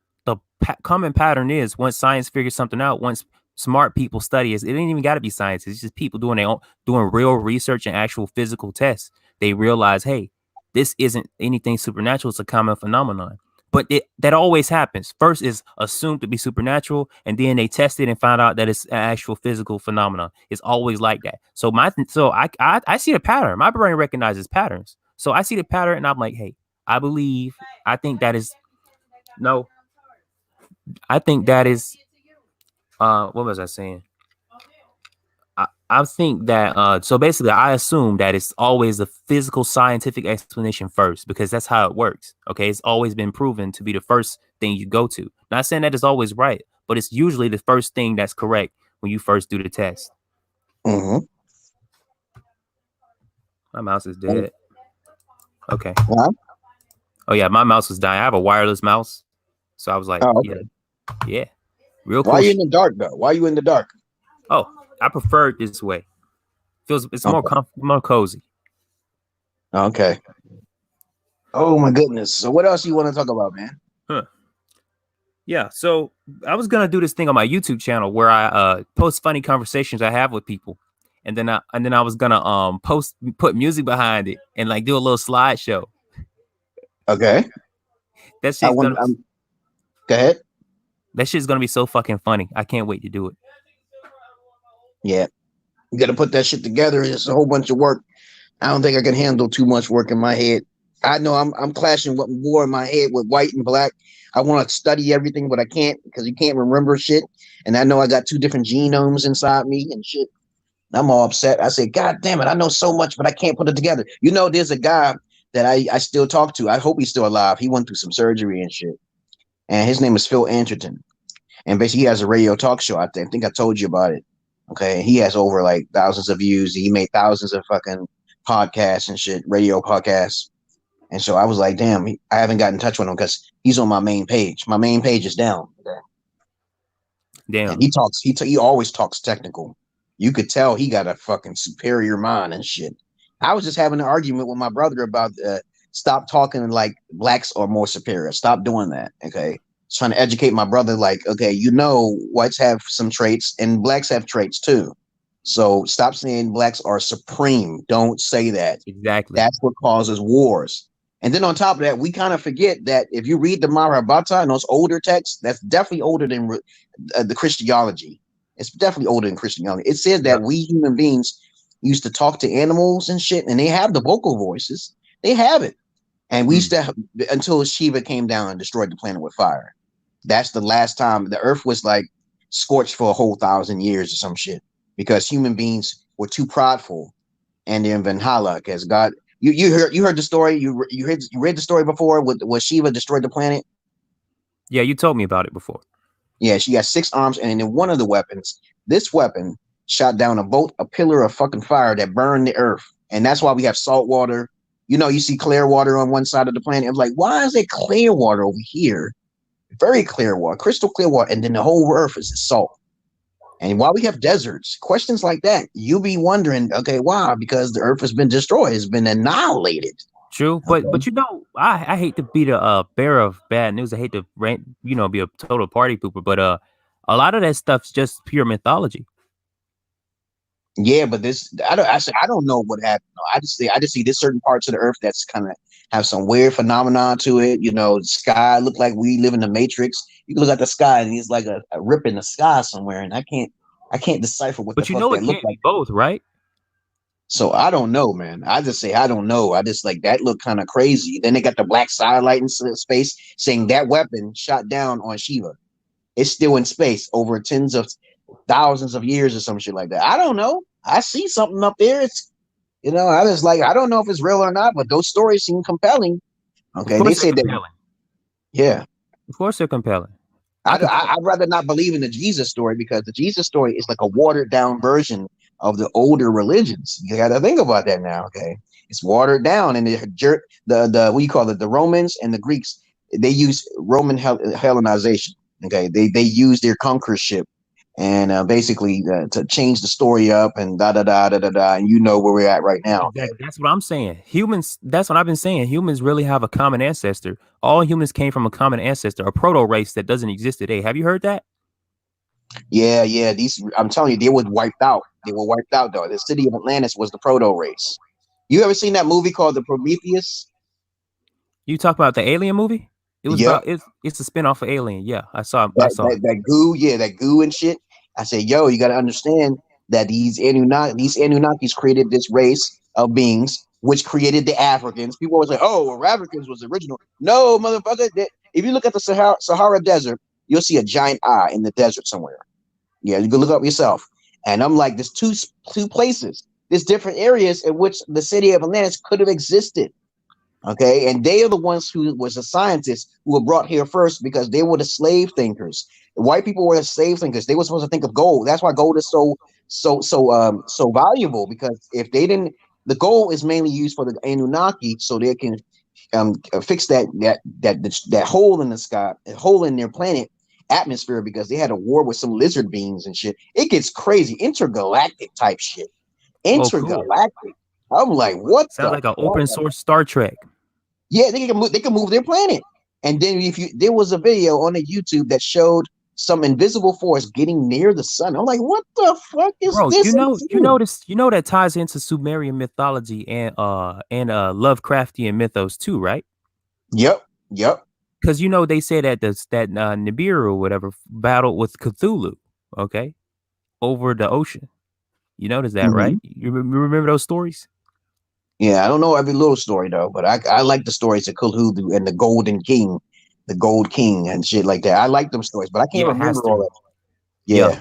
common pattern is once science figures something out, once smart people study it, it ain't even got to be science. It's just people doing real research and actual physical tests. They realize, hey, this isn't anything supernatural. It's a common phenomenon. But that always happens. First is assumed to be supernatural, and then they test it and find out that it's an actual physical phenomenon. It's always like that. So I see the pattern. My brain recognizes patterns. So I see the pattern, and I'm like, hey, I think that is what was I saying? I think that so basically I assume that it's always a physical scientific explanation first because that's how it works. Okay, it's always been proven to be the first thing you go to. Not saying that it's always right, but it's usually the first thing that's correct when you first do the test. Mm-hmm. My mouse is dead. Okay. What? Oh yeah, my mouse was dying. I have a wireless mouse, so I was like, okay. yeah, real cool. Why are you in the dark though? Why are you in the dark? Oh, I prefer it this way. It's more more cozy. Okay. Oh my goodness. So what else you want to talk about, man? Huh. Yeah, so I was gonna do this thing on my YouTube channel where I post funny conversations I have with people, and then I was gonna put music behind it and like do a little slideshow. Okay. That shit's go ahead. That shit's gonna be so fucking funny. I can't wait to do it. Yeah. You gotta put that shit together. It's a whole bunch of work. I don't think I can handle too much work in my head. I know I'm clashing with more in my head with white and black. I want to study everything, but I can't because you can't remember shit. And I know I got 2 different genomes inside me and shit. I'm all upset. I said, God damn it, I know so much, but I can't put it together. There's a guy that I still talk to. I hope he's still alive. He went through some surgery and shit. And his name is Phil Anderton. And basically he has a radio talk show out there. I think I told you about it. Okay. He has over like thousands of views. He made thousands of fucking podcasts and shit, radio podcasts. And so I was like, damn, I haven't gotten in touch with him because he's on my main page. My main page is down. Okay? Damn. And he always talks technical. You could tell he got a fucking superior mind and shit. I was just having an argument with my brother about stop talking like blacks are more superior. Stop doing that. Okay. Trying to educate my brother, like, okay, whites have some traits and blacks have traits too. So stop saying blacks are supreme. Don't say that. Exactly. That's what causes wars. And then on top of that, we kind of forget that if you read the Mahabharata and those older texts, that's definitely older than the Christology. It's definitely older than Christianity. It says that we human beings used to talk to animals and shit, and they have the vocal voices. They have it. And we used to have, until Shiva came down and destroyed the planet with fire. That's the last time the Earth was like scorched for a whole 1,000 years or some shit because human beings were too prideful, and they're in Valhalla because God. You heard the story. You read the story before with Shiva destroyed the planet. Yeah, you told me about it before. Yeah, she has 6 arms, and then one of the weapons, this weapon shot down a pillar of fucking fire that burned the Earth, and that's why we have salt water. You know, you see clear water on one side of the planet. I'm like, why is it clear water over here? Very clear water, crystal clear water, and then the whole Earth is salt. And while we have deserts, questions like that, you'll be wondering, okay, why? Because the Earth has been destroyed, it's been annihilated. True, but you know, I hate to be the bearer of bad news. I hate to be a total party pooper, but a lot of that stuff's just pure mythology. Yeah, but I don't know what happened. I just see this certain parts of the Earth that's kind of have some weird phenomenon to it. You know, the sky look like we live in the Matrix. You can look at the sky and it's like a rip in the sky somewhere, and I can't decipher what. But the you fuck know, that it look can't like. be both, right? So I don't know, man. I just say I don't know. I just like that look kind of crazy. Then they got the black satellite in space saying that weapon shot down on Shiva. It's still in space over tens of thousands of years or some shit like that. I don't know. I see something up there. It's I just like I don't know if it's real or not, but those stories seem compelling. Okay, they say that. Yeah, of course they're compelling. I'd rather not believe in the Jesus story because the Jesus story is like a watered down version of the older religions. You got to think about that now. Okay, it's watered down, and the what do you call it? The Romans and the Greeks, they use Roman Hellenization. Okay, they use their conquerorship and basically to change the story up and da da da da da da. And you know where we're at right now. Exactly. That's what I'm saying. Humans. That's what I've been saying. Humans really have a common ancestor. All humans came from a common ancestor, a proto race that doesn't exist today. Have you heard that? Yeah. I'm telling you, they were wiped out. They were wiped out, though. The city of Atlantis was the proto race. You ever seen that movie called The Prometheus? You talk about the Alien movie? It was Yep. about it's a spinoff of Alien. Yeah, I saw that goo. Yeah, that goo and shit. I said, yo, you got to understand that these Anunnakis created this race of beings, which created the Africans. People always like, oh, well, Africans was original. No, motherfucker. If you look at the Sahara Desert, you'll see a giant eye in the desert somewhere. Yeah, you can look up yourself. And I'm like, there's two places. There's different areas in which the city of Atlantis could have existed. Okay, and they are the ones who was the scientists who were brought here first because they were the slave thinkers. The white people were the slave thinkers. They were supposed to think of gold. That's why gold is so valuable, because if they didn't, the gold is mainly used for the Anunnaki so they can fix that hole in the sky, a hole in their planet atmosphere, because they had a war with some lizard beings and shit. It gets crazy, intergalactic type shit. Intergalactic. Oh, cool. I'm like, what? Sounds like an open source Star Trek. Yeah, they can move their planet. And then there was a video on the YouTube that showed some invisible force getting near the sun. I'm like, what the fuck is this? You know that ties into Sumerian mythology and Lovecraftian mythos too, right? Yep. Because they say that Nibiru or whatever battled with Cthulhu, okay, over the ocean. You notice that, right? You remember those stories? Yeah, I don't know every little story though, but I like the stories of Cthulhu and the Golden King, the Gold King and shit like that. I like them stories, but I can't remember all that. Yeah.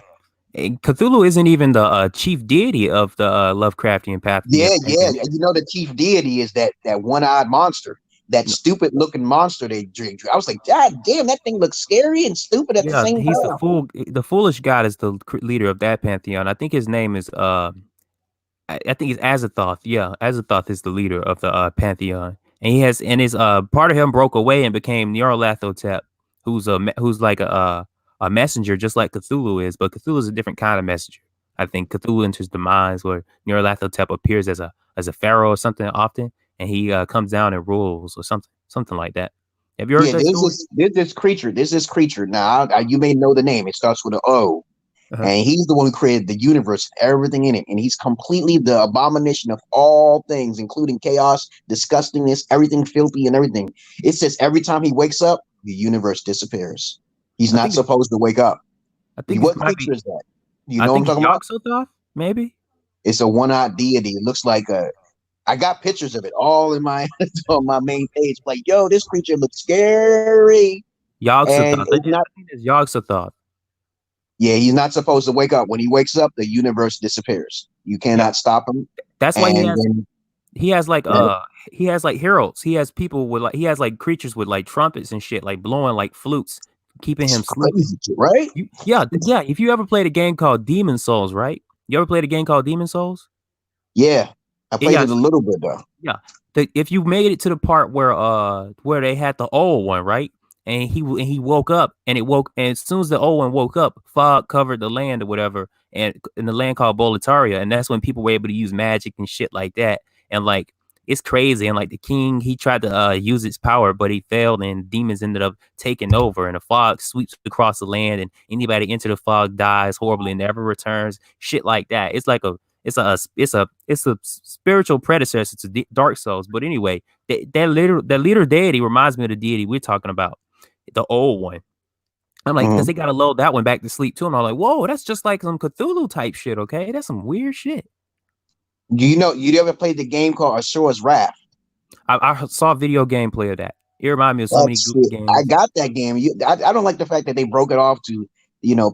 And Cthulhu isn't even the chief deity of the Lovecraftian path. Yeah. The chief deity is that one-eyed monster, that stupid looking monster they dreamed. I was like, God damn, that thing looks scary and stupid at the same time. He's the foolish god is the leader of that pantheon. I think his name is I think it's Azathoth. Yeah, Azathoth is the leader of the pantheon, and his part of him broke away and became Nyarlathotep, who's like a messenger, just like Cthulhu is, but Cthulhu is a different kind of messenger. I think Cthulhu enters the minds where Nyarlathotep appears as a pharaoh or something often, and he comes down and rules or something like that. Have you heard that story? There's this creature. Now, you may know the name. It starts with an O. And he's the one who created the universe, everything in it. And he's completely the abomination of all things, including chaos, disgustingness, everything filthy and everything. It says every time he wakes up, the universe disappears. He's not supposed to wake up. I think what creature is that? You know what I'm talking about? Maybe. It's a one-eyed deity. It looks like I got pictures of it all in my on my main page. Like, yo, this creature looks scary. And it's not. I think it's Yogg-Sothoth. Yeah, he's not supposed to wake up. When he wakes up, the universe disappears. You cannot stop him. That's why he has like then, he has like heralds. He has people with like he has like creatures with like trumpets and shit, like blowing like flutes, keeping him sleeping. crazy, right? Yeah. If you ever played a game called Demon Souls, right? You ever played a game called Demon Souls? Yeah, I played it a little bit though. Yeah. If you made it to the part where they had the old one, right? And he woke up and as soon as the old one woke up, fog covered the land or whatever, and in the land called Boletaria, and that's when people were able to use magic and shit like that. And like it's crazy. And like the king, he tried to use its power, but he failed, and demons ended up taking over, and the fog sweeps across the land, and anybody into the fog dies horribly and never returns. Shit like that. It's like it's a spiritual predecessor to Dark Souls. But anyway, that leader deity reminds me of the deity we're talking about, the old one. I'm like, because they got to load that one back to sleep too. And I'm like, whoa, that's just like some Cthulhu type shit. Okay, that's some weird shit. Do you ever played the game called Asura's Wrath? I saw video gameplay of that. It reminded me of so many goofy games. I got that game. I don't like the fact that they broke it off to,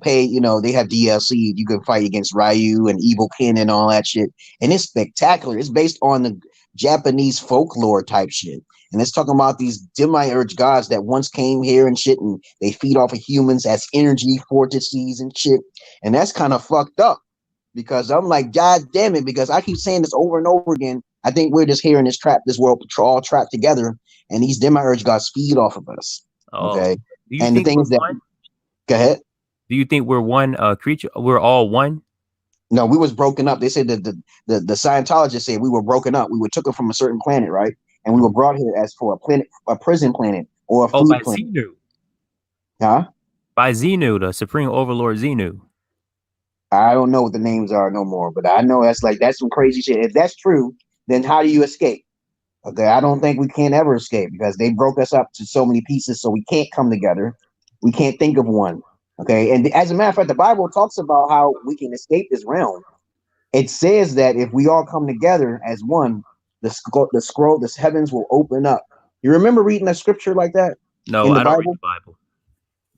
pay, they have DLC. You can fight against Ryu and Evil Ken and all that shit. And it's spectacular. It's based on the Japanese folklore type shit. And it's talking about these demiurge gods that once came here and shit, and they feed off of humans as energy vortices and shit. And that's kind of fucked up, because I'm like, God damn it, because I keep saying this over and over again. I think we're just here in this world all trapped together, and these demiurge gods feed off of us. Okay. And the things that one? Go ahead. Do you think we're one creature? We're all one? No, we was broken up. They said that the Scientologists said we were broken up. We were took from a certain planet, right? And we were brought here as for a prison planet or a food by planet. Xenu. Huh? By Xenu, the Supreme Overlord Xenu. I don't know what the names are no more, but I know that's some crazy shit. If that's true, then how do you escape? Okay, I don't think we can ever escape, because they broke us up to so many pieces, so we can't come together. We can't think of one. Okay, and as a matter of fact, the Bible talks about how we can escape this realm. It says that if we all come together as one, the heavens will open up. You remember reading a scripture like that? No, I don't read the Bible.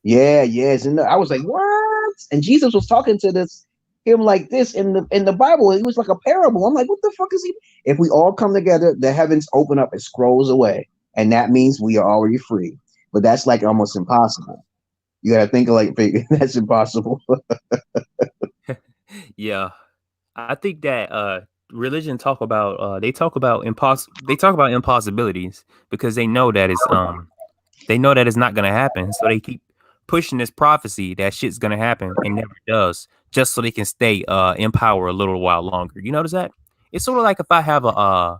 Yeah, yes. And I was like, what? And Jesus was talking to him like this in the Bible. It was like a parable. I'm like, what the fuck is he? If we all come together, the heavens open up and scrolls away. And that means we are already free. But that's like almost impossible. You gotta think like that's impossible. Yeah. I think that religion talk about impossibilities, because they know that it's not gonna happen. So they keep pushing this prophecy that shit's gonna happen and never does, just so they can stay in power a little while longer. You notice that? It's sort of like if I have a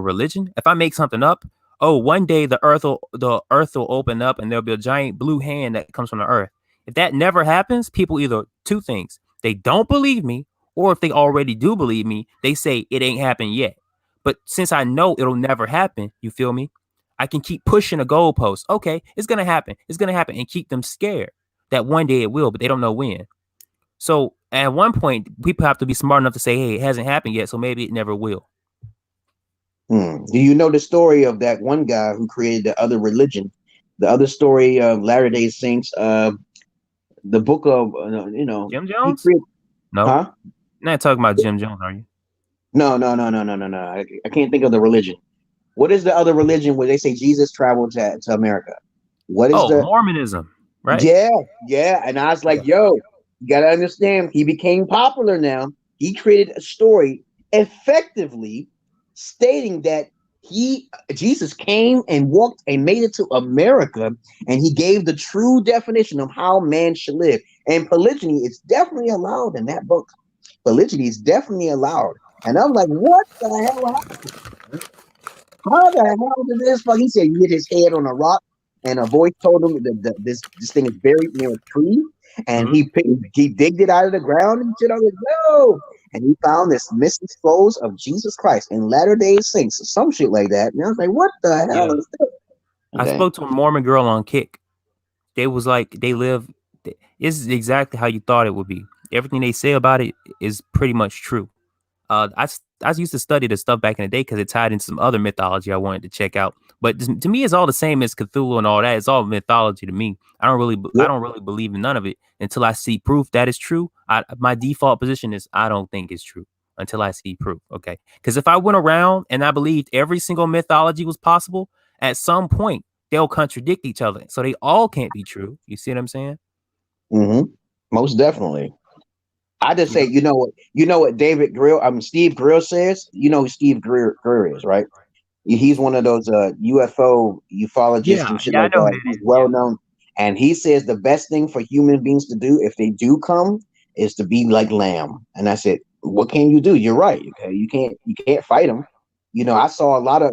religion, if I make something up, one day the earth will open up and there'll be a giant blue hand that comes from the earth. If that never happens, people either two things: they don't believe me, or if they already do believe me, they say it ain't happened yet. But since I know it'll never happen, you feel me? I can keep pushing a goalpost. Okay, it's going to happen. It's going to happen, and keep them scared that one day it will, but they don't know when. So at one point, people have to be smart enough to say, hey, it hasn't happened yet, so maybe it never will. Do you know the story of that one guy who created the other religion? The other story of Latter-day Saints, the book of, Jim Jones? No. Huh? You're not talking about Jim Jones, are you? No. I can't think of the religion. What is the other religion where they say Jesus traveled to America? What is Mormonism, right? Yeah. And I was like, yo, you got to understand, he became popular now. He created a story effectively stating that Jesus came and walked and made it to America, and he gave the true definition of how man should live. And polygyny is definitely allowed in that book. Polygyny is definitely allowed. And I'm like, what the hell happened? How the hell did this fuck? He said he hit his head on a rock, and a voice told him that this thing is buried near a tree, and he digged it out of the ground and shit. I was like, no. And he found this missing scrolls of Jesus Christ in Latter-day Saints or some shit like that. And I was like, what the hell is this? Okay. I spoke to a Mormon girl on Kick. They was like, it's exactly how you thought it would be. Everything they say about it is pretty much true. I used to study this stuff back in the day because it tied into some other mythology I wanted to check out. But to me, it's all the same as Cthulhu and all that. It's all mythology to me. I don't really believe in none of it until I see proof that is true. My default position is I don't think it's true until I see proof. Okay, because if I went around and I believed every single mythology was possible, at some point they'll contradict each other, so they all can't be true. You see what I'm saying? Most definitely. I just say, you know what Steve Grill says. You know who Steve Greer is, right? He's one of those UFO ufologists and shit like that. He's well known, and he says the best thing for human beings to do if they do come is to be like lamb. And I said, what can you do? You're right. Okay, you can't fight them. You know, I saw a lot of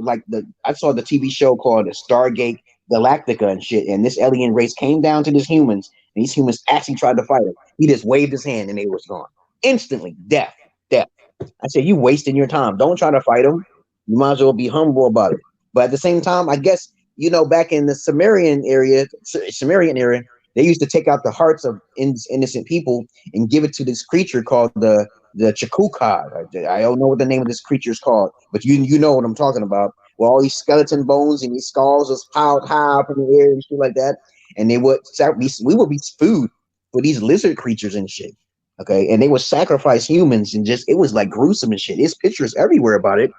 I saw the TV show called Stargate Galactica and shit, and this alien race came down to these humans, and these humans actually tried to fight him. He just waved his hand and they was gone instantly. Death. I said, you wasting your time. Don't try to fight them. You might as well be humble about it. But at the same time, I guess, back in the Sumerian area, they used to take out the hearts of innocent people and give it to this creature called the Chakukad. I don't know what the name of this creature is called, but you know what I'm talking about. Well, all these skeleton bones and these skulls was piled high up in the air and shit like that. And we would be food for these lizard creatures and shit. Okay, and they would sacrifice humans and it was like gruesome and shit. There's pictures everywhere about it.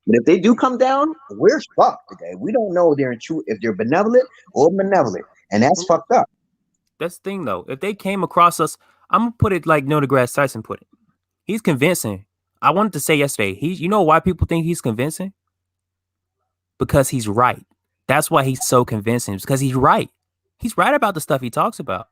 But if they do come down, we're fucked. Okay, we don't know if they're benevolent or malevolent, and that's fucked up. That's the thing, though. If they came across us, I'm gonna put it like Neil deGrasse Tyson put it. He's convincing. I wanted to say yesterday. You know why people think he's convincing? Because he's right. That's why he's so convincing. It's because he's right. He's right about the stuff he talks about.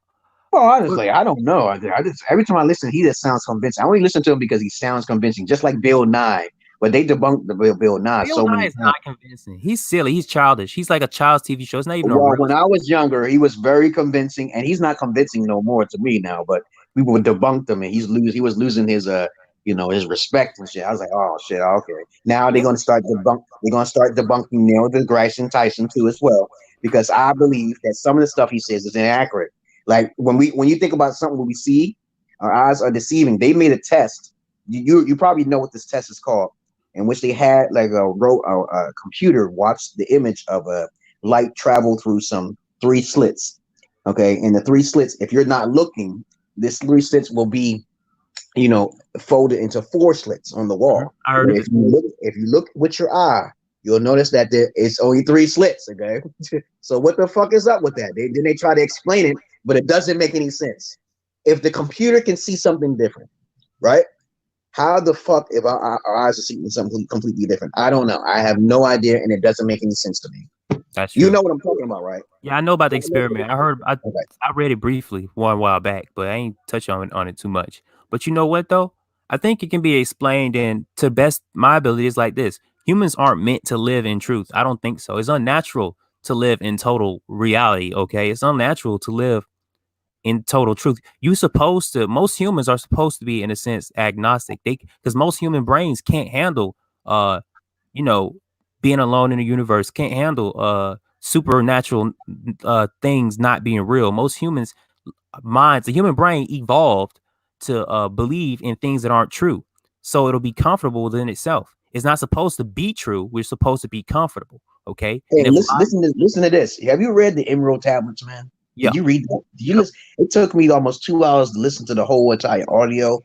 Well, honestly, I don't know. I just every time I listen, he just sounds convincing. I only listen to him because he sounds convincing, just like Bill Nye. But they debunked the Bill Nye so many times. Not convincing. He's silly. He's childish. He's like a child's TV show. It's not even when I was younger, he was very convincing, and he's not convincing no more to me now. But people would debunk him, and he was losing his his respect and shit. I was like, oh shit, okay. Now they're gonna start debunking Neil deGrasse Tyson too as well, because I believe that some of the stuff he says is inaccurate. Like when you think about something we see, our eyes are deceiving. They made a test. You probably know what this test is called, in which they had a computer watch the image of a light travel through some 3 slits. Okay, and the 3 slits, if you're not looking, this 3 slits will be, folded into 4 slits on the wall. If you look with your eye, you'll notice that it's only 3 slits. Okay, so what the fuck is up with that? They try to explain it, but it doesn't make any sense. If the computer can see something different, right? How the fuck if our eyes are seeing something completely different? I don't know. I have no idea, and it doesn't make any sense to me. That's true. You know what I'm talking about, right? Yeah, I know about the experiment. I read it briefly one while back, but I ain't touch on it too much. But you know what though? I think it can be explained, and to best my ability is like this: humans aren't meant to live in truth. I don't think so. It's unnatural to live in total reality. Okay, it's unnatural to live in total truth. Most humans are supposed to be, in a sense, agnostic. Because most human brains can't handle being alone in the universe, can't handle supernatural things not being real. Most humans minds, the human brain evolved to believe in things that aren't true, so it'll be comfortable within itself. It's not supposed to be true. We're supposed to be comfortable. Okay. Hey, listen to this. Have you read the Emerald Tablets, man? Did you read that? Did you listen? It took me almost 2 hours to listen to the whole entire audio.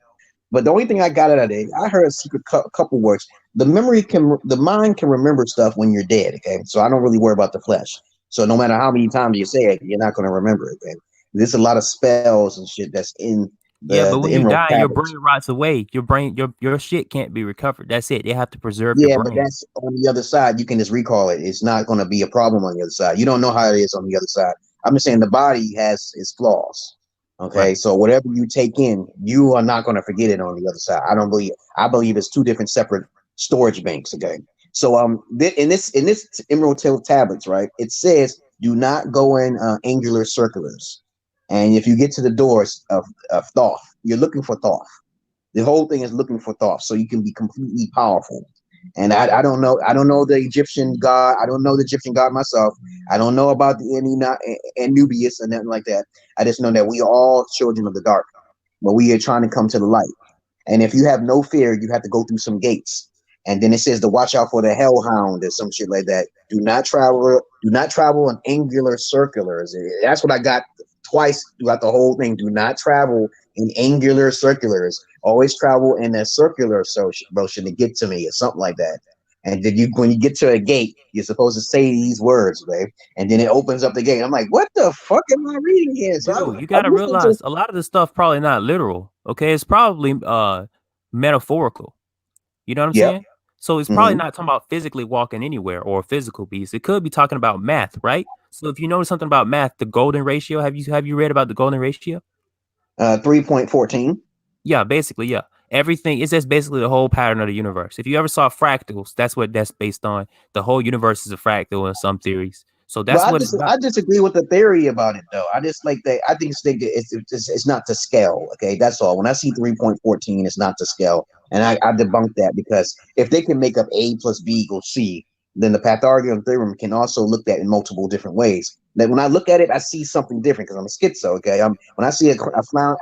But the only thing I got out of it, I heard a secret couple words. The mind can remember stuff when you're dead. Okay, so I don't really worry about the flesh. So no matter how many times you say it, you're not going to remember it. Okay? There's a lot of spells and shit that's in but when you die, your brain rots away. Your brain, your shit can't be recovered. That's it. They have to preserve your brain. But that's on the other side. You can just recall it. It's not going to be a problem on the other side. You don't know how it is on the other side. I'm just saying the body has its flaws. Okay, right. So whatever you take in, you are not going to forget it on the other side. I believe it's 2 different separate storage banks. Okay, so in this Emerald Tablets, right, it says do not go in angular circulars, and if you get to the doors of Thoth, you're looking for Thoth. The whole thing is looking for Thoth, so you can be completely powerful. And I don't know the Egyptian god. I don't know the Egyptian god myself. I don't know about the Anubius and nothing like that. I just know that we are all children of the dark, but we are trying to come to the light. And if you have no fear, you have to go through some gates. And then it says to watch out for the hellhound or some shit like that. Do not travel in angular circulars. That's what I got twice throughout the whole thing. Do not travel in angular circulars. Always travel in a circular motion to get to me or something like that. And then when you get to a gate, you're supposed to say these words, right? And then it opens up the gate. I'm like, what the fuck am I reading here? So Dude, you gotta realize a lot of this stuff probably not literal. Okay, it's probably metaphorical. You know what I'm saying? So it's probably not talking about physically walking anywhere or a physical beast. It could be talking about math, right? So if you know something about math, the golden ratio, have you read about the golden ratio? 3.14. Yeah, basically, yeah. Everything is just basically the whole pattern of the universe. If you ever saw fractals, that's what that's based on. The whole universe is a fractal in some theories. So that's what it's about. I disagree with the theory about it, though. I just like that. I think it's not to scale. Okay, that's all. When I see 3.14, it's not to scale, and I debunk that because if they can make up A plus B equals C, then the Pythagorean theorem can also look at in multiple different ways. That when I look at it, I see something different because I'm a schizo. Okay, when I see a clown,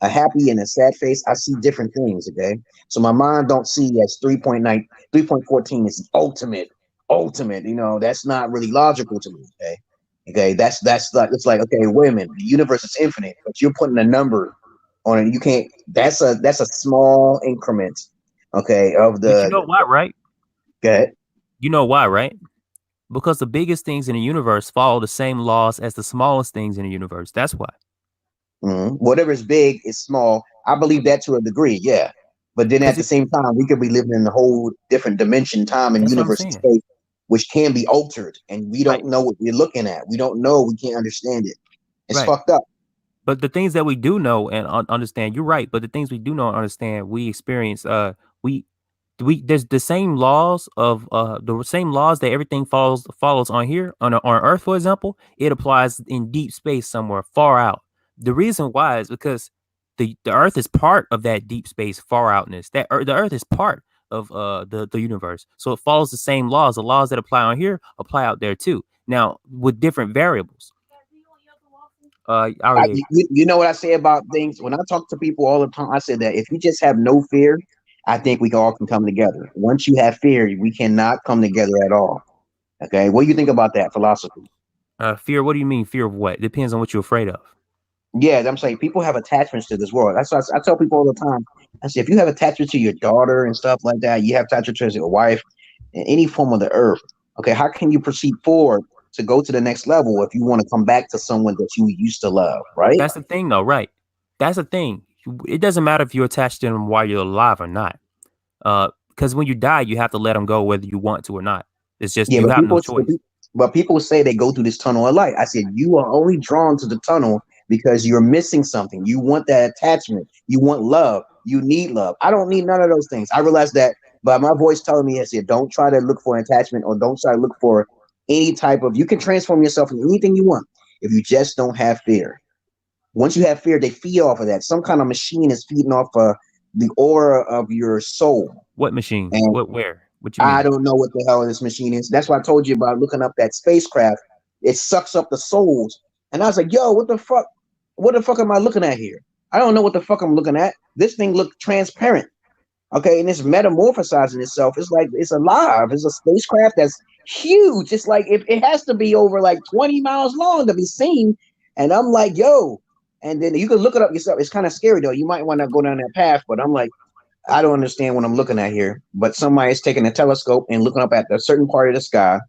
a happy and a sad face, I see different things. Okay, so my mind don't see as 3.9, 3.14 is the ultimate, that's not really logical to me. Okay, that's like, it's like, okay, wait a minute, the universe is infinite, but you're putting a number on it. You can't. That's a small increment, okay, of the. But you know why, right? Go ahead. You know why, right? Because the biggest things in the universe follow the same laws as the smallest things in the universe. That's why. Whatever is big is small. I believe that to a degree, yeah. But then at the same time, we could be living in a whole different dimension, time, and universe and space, which can be altered, and we don't know what we're looking at. We don't know. We can't understand it. It's fucked up. But the things that we do know and understand, you're right. But the things we do know and understand, we experience. There's the same laws of the same laws that everything follows on here on Earth, for example. It applies in deep space somewhere far out. The reason why is because the Earth is part of that deep space far outness. The Earth is part of the universe, so it follows the same laws. The laws that apply on here apply out there too. Now with different variables. You know what I say about things when I talk to people all the time. I said that if you just have no fear, I think we all can come together. Once you have fear, we cannot come together at all. Okay, what do you think about that philosophy? Fear. What do you mean? Fear of what? Depends on what you're afraid of. Yeah, I'm saying people have attachments to this world. That's why I tell people all the time. I say if you have attachment to your daughter and stuff like that, you have attachment to your wife, in any form of the earth. Okay, how can you proceed forward to go to the next level if you want to come back to someone that you used to love, right? That's the thing, though, right? That's the thing. It doesn't matter if you're attached to them while you're alive or not. Because when you die, you have to let them go whether you want to or not. It's just you have no choice. But people say they go through this tunnel of light. I said you are only drawn to the tunnel because you're missing something. You want that attachment. You want love. You need love. I don't need none of those things. I realized that by my voice telling me, I said, don't try to look for attachment or don't try to look for any type of, you can transform yourself into anything you want if you just don't have fear. Once you have fear, they feed off of that. Some kind of machine is feeding off the aura of your soul. What machine? And where? What you mean? I don't know what the hell this machine is. That's why I told you about looking up that spacecraft. It sucks up the souls. And I was like, yo, what the fuck? What the fuck am I looking at here? I don't know what the fuck I'm looking at. This thing looked transparent. Okay, and it's metamorphosizing itself. It's like it's alive. It's a spacecraft that's huge. It's like it has to be over like 20 miles long to be seen. And I'm like, yo. And then you can look it up yourself. It's kind of scary though. You might want to go down that path, but I'm like, I don't understand what I'm looking at here. But somebody is taking a telescope and looking up at a certain part of the sky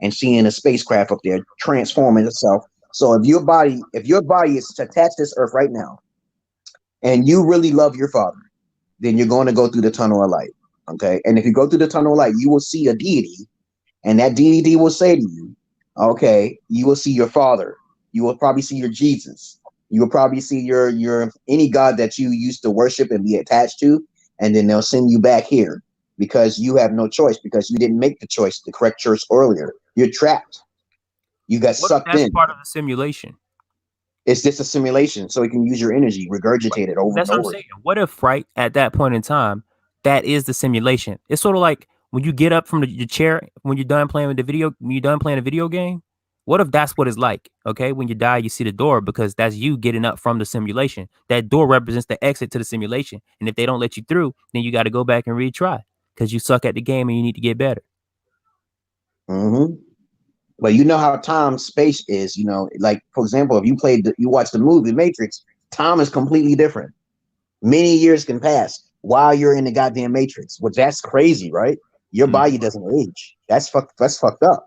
and seeing a spacecraft up there transforming itself. So if your body is attached to this earth right now, and you really love your father, then you're going to go through the tunnel of light. Okay. And if you go through the tunnel of light, you will see a deity, and that deity will say to you, okay, you will see your father. You will probably see your Jesus. You will probably see your any God that you used to worship and be attached to. And then they'll send you back here because you have no choice, because you didn't make the choice, the correct choice earlier. You're trapped. You got sucked in. That's part of the simulation. It's just a simulation, so you can use your energy, regurgitate it over That's and what over. I'm saying. What if, right, at that point in time, that is the simulation? It's sort of like when you get up from your chair when you're done playing a video game. What if that's what it's like? Okay, when you die, you see the door because that's you getting up from the simulation. That door represents the exit to the simulation. And if they don't let you through, then you got to go back and retry because you suck at the game and you need to get better. Mm-hmm. But you know how time space is, you know, like for example, if you watch the movie Matrix, time is completely different. Many years can pass while you're in the goddamn Matrix, which that's crazy, right? Your body doesn't age. That's fucked up.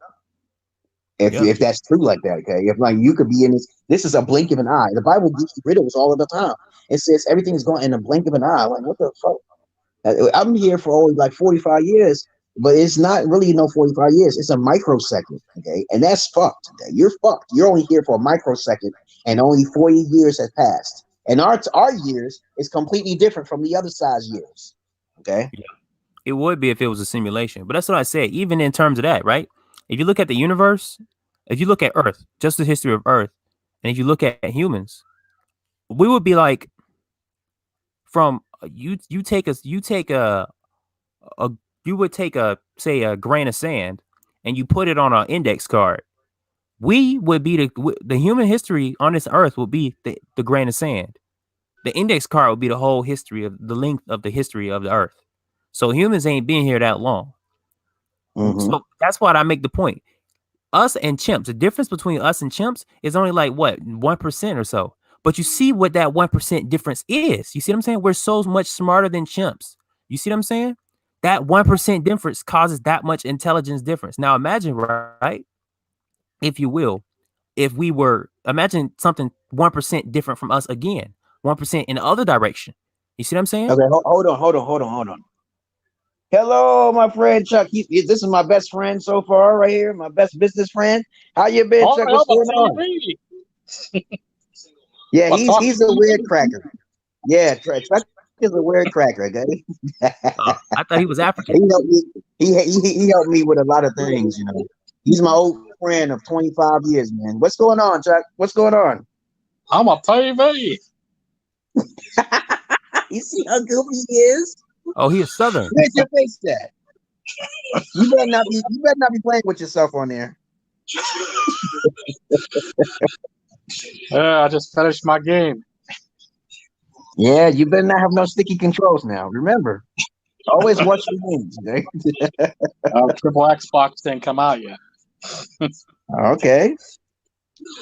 If that's true like that, okay? If like you could be in this is a blink of an eye. The Bible gives you riddles all of the time. It says everything's going in a blink of an eye. Like what the fuck? I'm here for only like 45 years, but it's not really no 45 years. It's a microsecond, okay? And that's fucked. Okay? You're fucked. You're only here for a microsecond, and only 40 years has passed. And our years is completely different from the other side's years, okay? Yeah. It would be if it was a simulation, but that's what I said. Even in terms of that, right? If you look at the universe, if you look at Earth, just the history of Earth, and if you look at humans, we would be like from you take a you would take a say a grain of sand and you put it on an index card. We would be the human history on this earth would be the grain of sand. The index card would be the whole history of the length of the history of the earth. So humans ain't been here that long. So that's why I make the point. Us and chimps, the difference between us and chimps is only like what 1% or so. But you see what that 1% difference is. You see what I'm saying? We're so much smarter than chimps. You see what I'm saying? That 1% difference causes that much intelligence difference. Now imagine, right? If you will, if we were imagine something 1% different from us again, 1% in the other direction. You see what I'm saying? Okay, hold on. Hello, my friend Chuck. This is my best friend so far, right here. My best business friend. How you been, Chuck? What's going on? Yeah, he's a weird cracker. Yeah, Chuck is a weird cracker. Okay. I thought he was African. He helped me with a lot of things. You know, he's my old friend of 25 years, man. What's going on, Chuck? What's going on? I'm a TV. You see how goofy he is? Oh, he is Southern. Where's your face at? You better not be playing with yourself on there. I just finished my game. Yeah, you better not have no sticky controls now. Remember, always watch your games. Okay? Triple Xbox didn't come out yet. Okay.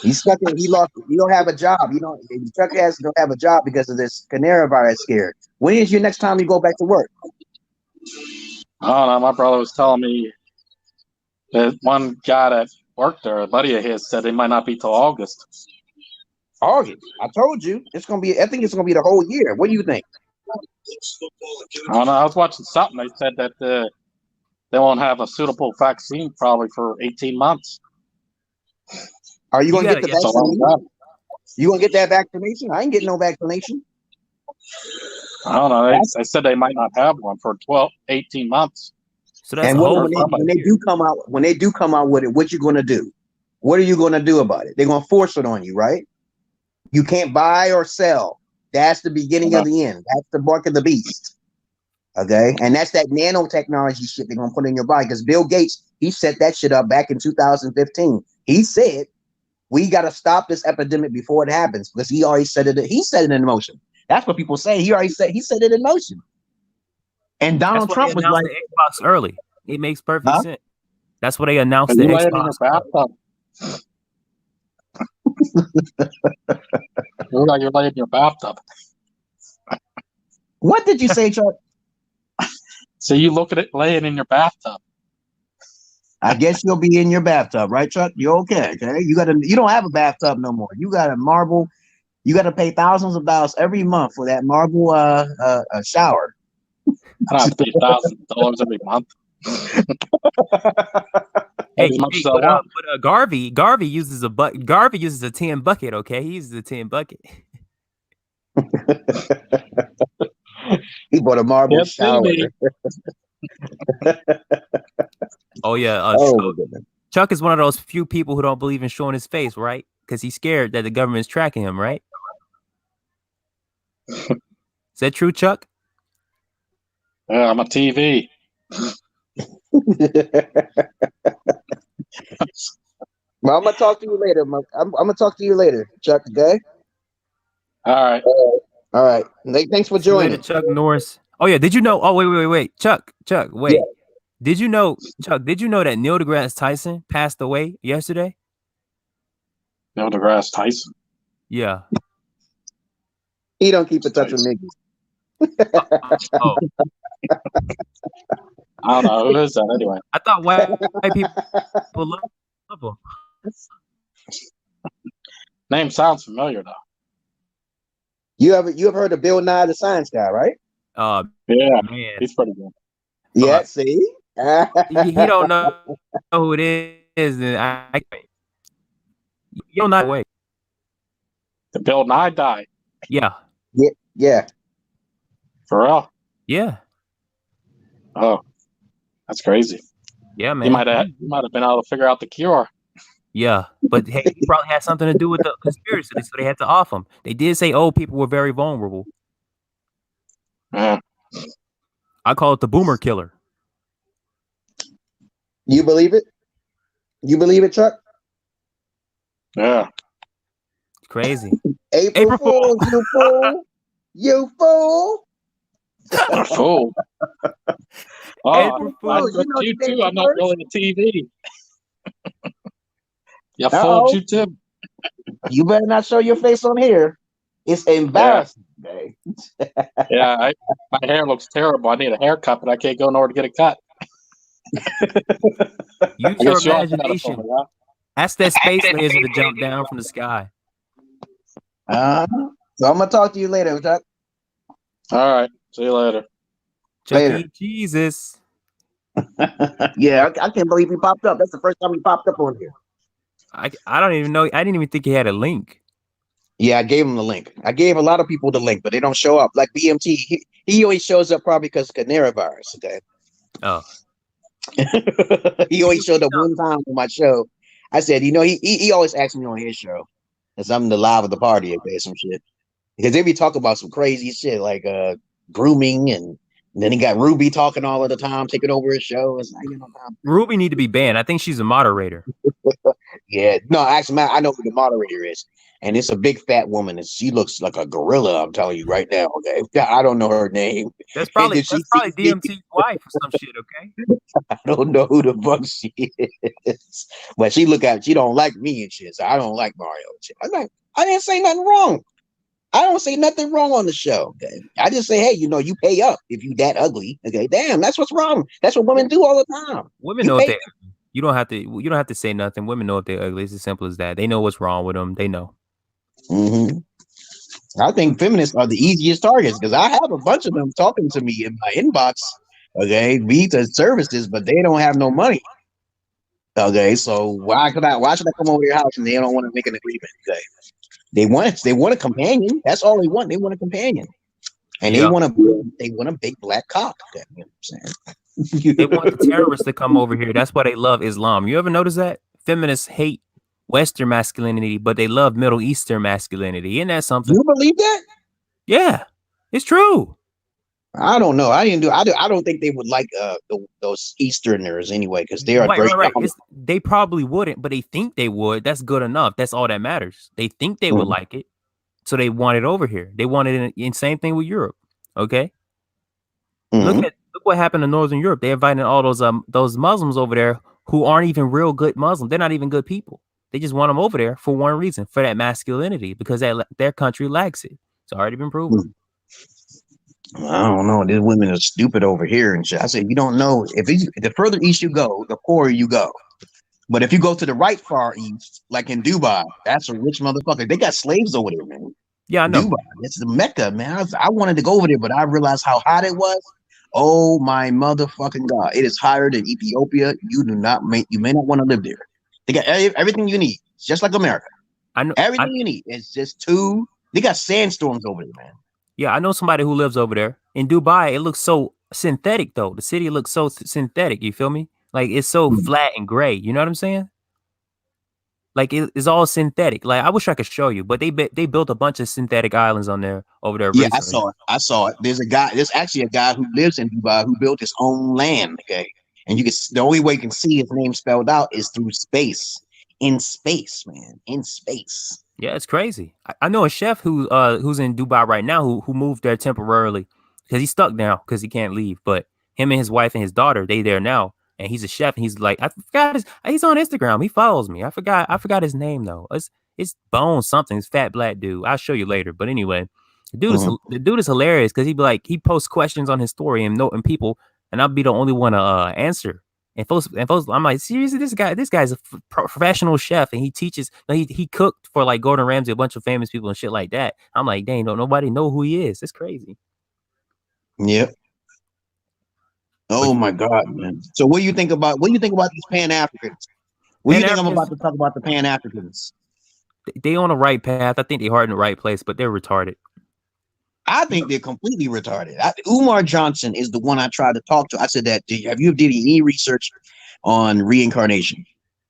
He's stuck in. He lost. You don't have a job. You don't. Chuck don't have a job because of this Canary virus scare. When is your next time you go back to work? I don't know. My brother was telling me that one guy that worked there, a buddy of his, said it might not be till August. August. I told you it's gonna be. I think it's gonna be the whole year. What do you think? I don't know. I was watching something. They said that they won't have a suitable vaccine probably for 18 months. Are you gonna get the vaccine? You gonna get that vaccination? I ain't getting no vaccination. I don't know. They said they might not have one for 18 months. So that's and when they do come out with it, what you gonna do? What are you gonna do about it? They're gonna force it on you, right? You can't buy or sell. That's the beginning of the end. That's the mark of the beast. Okay, and that's that nanotechnology shit they're gonna put in your body. Because Bill Gates, he set that shit up back in 2015. He said we got to stop this epidemic before it happens because he already set it. He set it in motion. That's what people say. He set it in motion. And Donald Trump was like, the Xbox early. It makes perfect sense. That's what they announced the Xbox. You're like you're laying in your bathtub. What did you say, Chuck? So you look at it laying in your bathtub. I guess you'll be in your bathtub, right, Chuck? You're okay. Okay, you don't have a bathtub no more. You got a marble. You got to pay thousands of dollars every month for that marble shower. I don't have to pay $1,000 every month. Hey, but Garvey uses a Garvey uses a 10 bucket. Okay, he uses a 10 bucket. He bought a marble shower. Oh yeah, Chuck is one of those few people who don't believe in showing his face, right? Because he's scared that the government's tracking him, right? Is that true, Chuck? Yeah, I'm a TV. Well, I'm gonna talk to you later. I'm gonna talk to you later, Chuck. Okay. All right. All right. Thanks for See you later, joining, Chuck Norris. Oh yeah, did you know? Oh wait, Chuck, wait. Yeah. Did you know, Chuck? Did you know that Neil deGrasse Tyson passed away yesterday? Neil deGrasse Tyson. Yeah. He don't keep in touch with niggas. Oh, I don't know who is that anyway. I thought white people love him. Name sounds familiar though. You have heard of Bill Nye the Science Guy, right? Yeah, Man. he's pretty good. Yeah. See, he don't know who it is, then I you don't know way. The Bill Nye died. Yeah. Yeah. For real? Yeah. Oh, that's crazy. Yeah, man. You might have been able to figure out the cure. Yeah, but hey, he probably had something to do with the conspiracy, so they had to off him. They did say old people were very vulnerable. Yeah. I call it the boomer killer. You believe it? You believe it, Chuck? Yeah. It's crazy. April Fool, you fool. You fool. A fool. Oh, April I Fool. tricked you too. I'm not really a TV. You Uh-oh. fooled you too. You better not show your face on here. It's embarrassing. Yeah, my hair looks terrible. I need a haircut, but I can't go nowhere to get a cut. Use I your guess you all got a imagination. phone, huh? Ask that space laser to jump down from the sky. So I'm gonna talk to you later, Chuck. All right. See you later. Chuck E. Jesus. Yeah, I can't believe he popped up. That's the first time he popped up on here. I don't even know. I didn't even think he had a link. Yeah, I gave him the link. I gave a lot of people the link, but they don't show up. Like BMT, he always shows up probably because of coronavirus. Okay. Oh. He always showed up one time on my show. I said, he always asks me on his show, because I'm the live of the party, okay, some shit. Because they be talking about some crazy shit like grooming, and then he got Ruby talking all of the time, taking over his show. It's like, Ruby need to be banned. I think she's a moderator. Yeah, no, actually, I know who the moderator is, and it's a big fat woman, and she looks like a gorilla. I'm telling you right now. Okay, I don't know her name. That's probably DMT's wife or some shit. Okay, I don't know who the fuck she is, but she don't like me and shit. So I don't like Mario and shit. I didn't say nothing wrong. I don't say nothing wrong on the show. Okay, I just say, hey, you pay up if you that ugly. Okay, damn, that's what's wrong. That's what women do all the time. Women know if they. You don't have to say nothing. Women know if they're ugly. It's as simple as that. They know what's wrong with them. They know. Mm-hmm. I think feminists are the easiest targets because I have a bunch of them talking to me in my inbox. Okay, visa services, but they don't have no money. Okay, so why should I come over to your house and they don't want to make an agreement? Okay, they want a companion. That's all they want. They want a companion, and they want a big black cock. Okay, you know what I'm saying? They want the terrorists to come over here. That's why they love Islam. You ever notice that? Feminists hate Western masculinity, but they love Middle Eastern masculinity. Isn't that something? You believe that? Yeah, it's true. I don't know. I don't think they would like those Easterners anyway, because they are right. They probably wouldn't, but they think they would. That's good enough. That's all that matters. They think they would like it, so they want it over here. They want it in same thing with Europe. Okay. Look what happened in Northern Europe. They invited all those Muslims over there who aren't even real good Muslims. They're not even good people. They just want them over there for one reason, for that masculinity, because their country lacks it. It's already been proven. I don't know. These women are stupid over here and shit. I said, you don't know if the further east you go, the poorer you go. But if you go to the right far east, like in Dubai, that's a rich motherfucker. They got slaves over there, man. Yeah, I know. Dubai, it's the Mecca, man. I wanted to go over there, but I realized how hot it was. Oh my motherfucking God! It is higher than Ethiopia. You may not want to live there. They got everything you need. It's just like America. I know everything you need. It's just they got sandstorms over there, man. Yeah, I know somebody who lives over there. In Dubai, it looks so synthetic, though. The city looks so synthetic. You feel me? Like, it's so flat and gray. You know what I'm saying? Like, it's all synthetic. Like, I wish I could show you, but they built a bunch of synthetic islands over there. Yeah, recently. I saw it. There's actually a guy who lives in Dubai who built his own land. Okay, and the only way you can see his name spelled out is through space. in space, man, in space. Yeah, it's crazy. I know a chef who's in Dubai right now who moved there temporarily because he's stuck now because he can't leave. But him and his wife and his daughter, they there now, and he's a chef. And he's like, I forgot he's on Instagram. He follows me. I forgot his name though. It's Bones something. It's fat black dude. I'll show you later. But anyway, the dude is hilarious because he posts questions on his story and people, and I'll be the only one to answer. And folks, I'm like, seriously, this guy's a professional chef, and he teaches. He cooked for like Gordon Ramsay, a bunch of famous people and shit like that. I'm like, dang, don't nobody know who he is. It's crazy. Yep. Oh my God, man. So what do you think about these Pan-Africans? What do you think I'm about to talk about the Pan-Africans? They on the right path. I think they're hard in the right place, but they're retarded. I think they're completely retarded. Umar Johnson is the one I tried to talk to. I said that, have you did any research on reincarnation?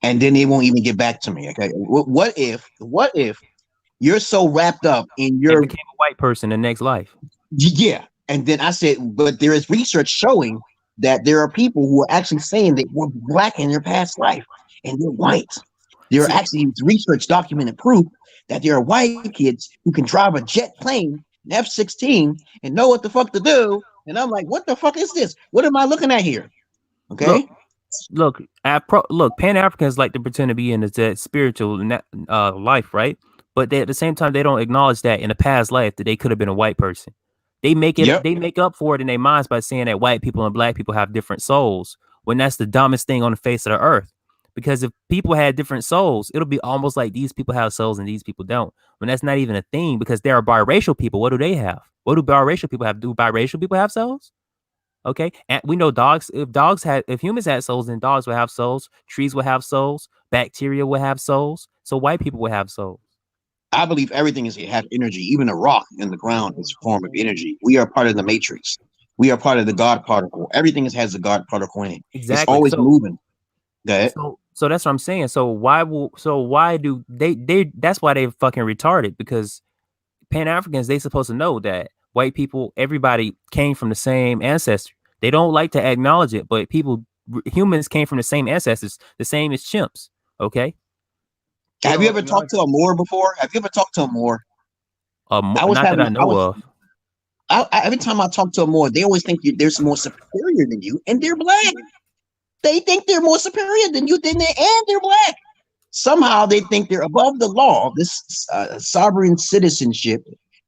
And then they won't even get back to me. Okay. What if you're so wrapped up in your became a white person in the next life? Yeah. And then I said, but there is research showing that there are people who are actually saying that we're black in their past life and they're white. There are actually research documented proof that there are white kids who can drive a jet plane, an F-16, and know what the fuck to do. And I'm like, what the fuck is this? What am I looking at here? Okay. Look, Pan-Africans like to pretend to be in the spiritual life, right? But at the same time, they don't acknowledge that in a past life that they could have been a white person. They make it. They make up for it in their minds by saying that white people and black people have different souls, when that's the dumbest thing on the face of the earth. Because if people had different souls, it'll be almost like these people have souls and these people don't. When that's not even a thing, because there are biracial people. What do they have? What do biracial people have? Do biracial people have souls? Okay, and we know dogs. If humans had souls, then dogs would have souls. Trees would have souls. Bacteria would have souls. So white people would have souls. I believe everything has energy. Even a rock in the ground is a form of energy. We are part of the matrix. We are part of the God particle. Everything has a God particle in it. Exactly. It's always moving. So that's what I'm saying. So why do they that's why they're fucking retarded, because Pan-Africans, they supposed to know that white people, everybody came from the same ancestor. They don't like to acknowledge it, but humans came from the same ancestors, the same as chimps. Okay. Have you ever talked to a Moor before? Have you ever talked to a Moor? Every time I talk to a Moor, they always think they're more superior than you, and they're black. They think they're more superior than you, and they're black. Somehow they think they're above the law, this sovereign citizenship.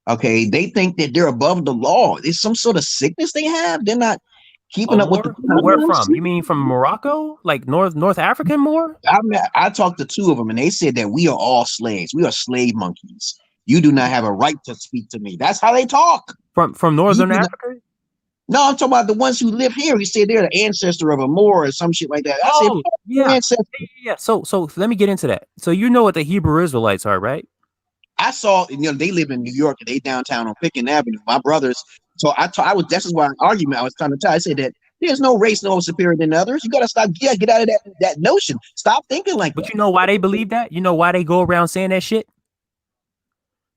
Okay, they think that they're above the law. There's some sort of sickness they have. They're not keeping up with the where from? You mean from Morocco? Like North African Moor? I talked to two of them, and they said that we are all slaves. We are slave monkeys. You do not have a right to speak to me. That's how they talk. From Northern Africa? No, I'm talking about the ones who live here. He said they're the ancestor of a Moor or some shit like that. Yeah. So let me get into that. So you know what the Hebrew Israelites are, right? I saw, they live in New York, and they downtown on Pickens Avenue. My brothers. So this is why an argument I was trying to tell. I said that there's no race no superior than others. You gotta stop. Yeah, get out of that notion. Stop thinking like that. But you know why they believe that? You know why they go around saying that shit?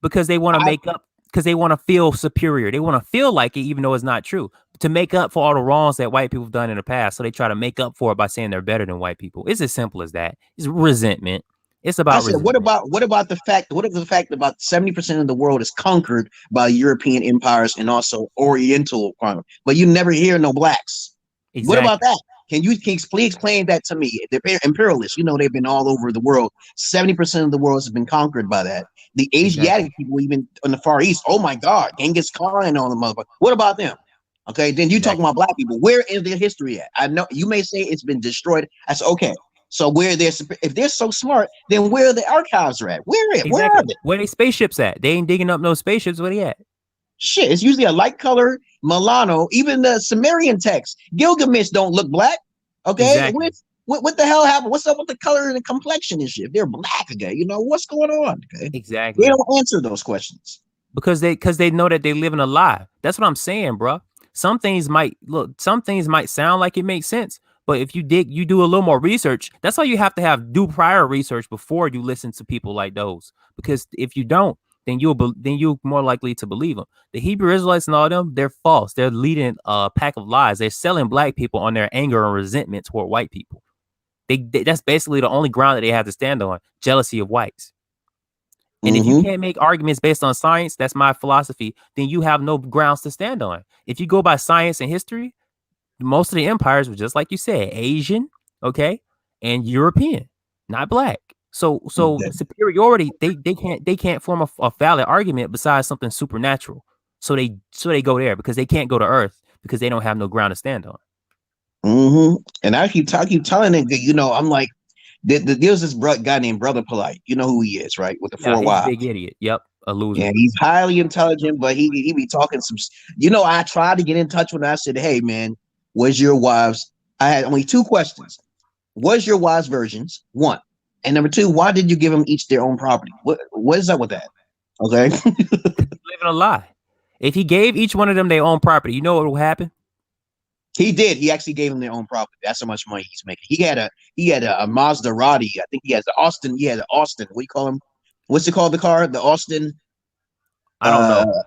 Because they want to make up. Because they want to feel superior. They want to feel like it, even though it's not true. To make up for all the wrongs that white people have done in the past. So they try to make up for it by saying they're better than white people. It's as simple as that. It's resentment. It's about resentment. What about the fact about 70% of the world is conquered by European empires and also Oriental, but you never hear no blacks. Exactly. What about that? Can you please explain that to me? They're imperialists. They've been all over the world. 70% of the world has been conquered by that. The Asiatic people, even in the Far East, oh my God, Genghis Khan and all the motherfuckers. What about them? Okay, then you talking about black people. Where is their history at? I know you may say it's been destroyed. I said, okay. So if they're so smart, then where are the archives at? Where are they? Where they spaceships at? They ain't digging up no spaceships. Where they at? Shit, it's usually a light color Milano. Even the Sumerian text, Gilgamesh don't look black. Okay, exactly. What the hell happened? What's up with the color and the complexion and shit? If they're black again, what's going on? Okay, exactly. They don't answer those questions because they know that they live in a lie. That's what I'm saying, bro. Some things might sound like it makes sense, but if you do a little more research. That's why you have to do prior research before you listen to people like those. Because if you don't, then you're more likely to believe them. The Hebrew Israelites and all them, they're false. They're leading a pack of lies. They're selling black people on their anger and resentment toward white people. That's basically the only ground that they have to stand on. Jealousy of whites. And if you can't make arguments based on science, that's my philosophy, then you have no grounds to stand on. If you go by science and history, most of the empires were just like you said, Asian, okay, and European, not black. So superiority, they can't form a valid argument besides something supernatural. So they go there because they can't go to Earth because they don't have no ground to stand on. And I keep telling it, you know, I'm like, there's this guy named Brother Polite. You know who he is, right? With the 4 wives. Big idiot. Yep, a loser. Yeah, he's highly intelligent, but he be talking some. You know, I tried to get in touch with him. I said, "Hey, man, where's your wives?" I had only 2 questions. Was your wives virgins? 1, and number 2, why did you give them each their own property? What is up with that? Okay, living a lie. If he gave each one of them their own property, you know what will happen? He did. He actually gave them their own property. That's how much money he's making. He had a Maserati. I think he has the Austin. He had an Austin. What do you call him? What's it called? The car? The Austin. I don't know.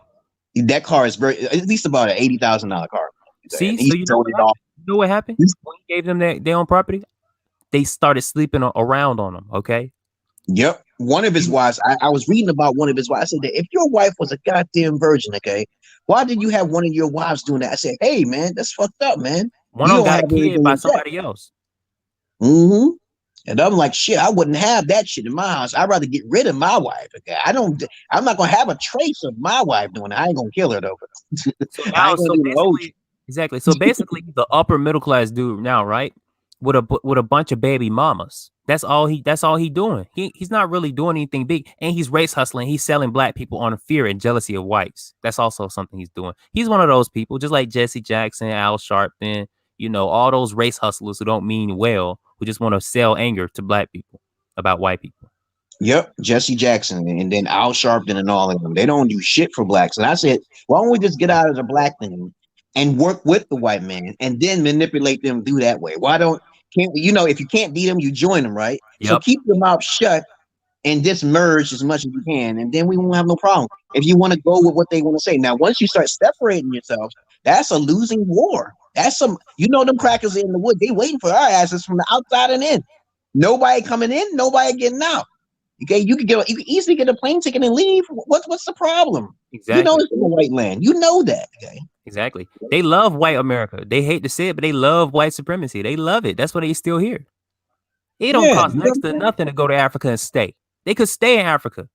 That car is at least about an $80,000 car. See, so you know what happened? When he gave them their own property, they started sleeping around on them. Okay. Yep. One of his wives. I was reading about one of his wives. I said that if your wife was a goddamn virgin, okay, why did you have one of your wives doing that? I said, hey man, that's fucked up, man. One of them got killed by somebody else. And I'm like, shit, I wouldn't have that shit in my house. I'd rather get rid of my wife. Okay? I'm not gonna have a trace of my wife doing it. I ain't gonna kill her though. Exactly. So basically, the upper middle class dude now, right? With a bunch of baby mamas. That's all he doing. He's not really doing anything big, and he's race hustling. He's selling black people on fear and jealousy of whites. That's also something he's doing. He's one of those people, just like Jesse Jackson, Al Sharpton, you know, all those race hustlers who don't mean well, who just want to sell anger to black people about white people. Yep, Jesse Jackson, and then Al Sharpton and all of them. They don't do shit for blacks. And I said, why don't we just get out of the black thing and work with the white man and then manipulate them through that way? Can't we, you know, if you can't beat them, you join them, right? Yep. So keep your mouth shut and just merge as much as you can, and then we won't have no problem. If you want to go with what they want to say. Now, once you start separating yourselves, that's a losing war. That's them crackers in the wood. They waiting for our asses from the outside and in. Nobody coming in, nobody getting out. Okay, you can easily get a plane ticket and leave. What's the problem? Exactly. You know it's in the white land. You know that. Okay. Exactly. They love white America. They hate to say it, but they love white supremacy. They love it. That's why they still here. It don't cost next to nothing to go to Africa and stay. They could stay in Africa,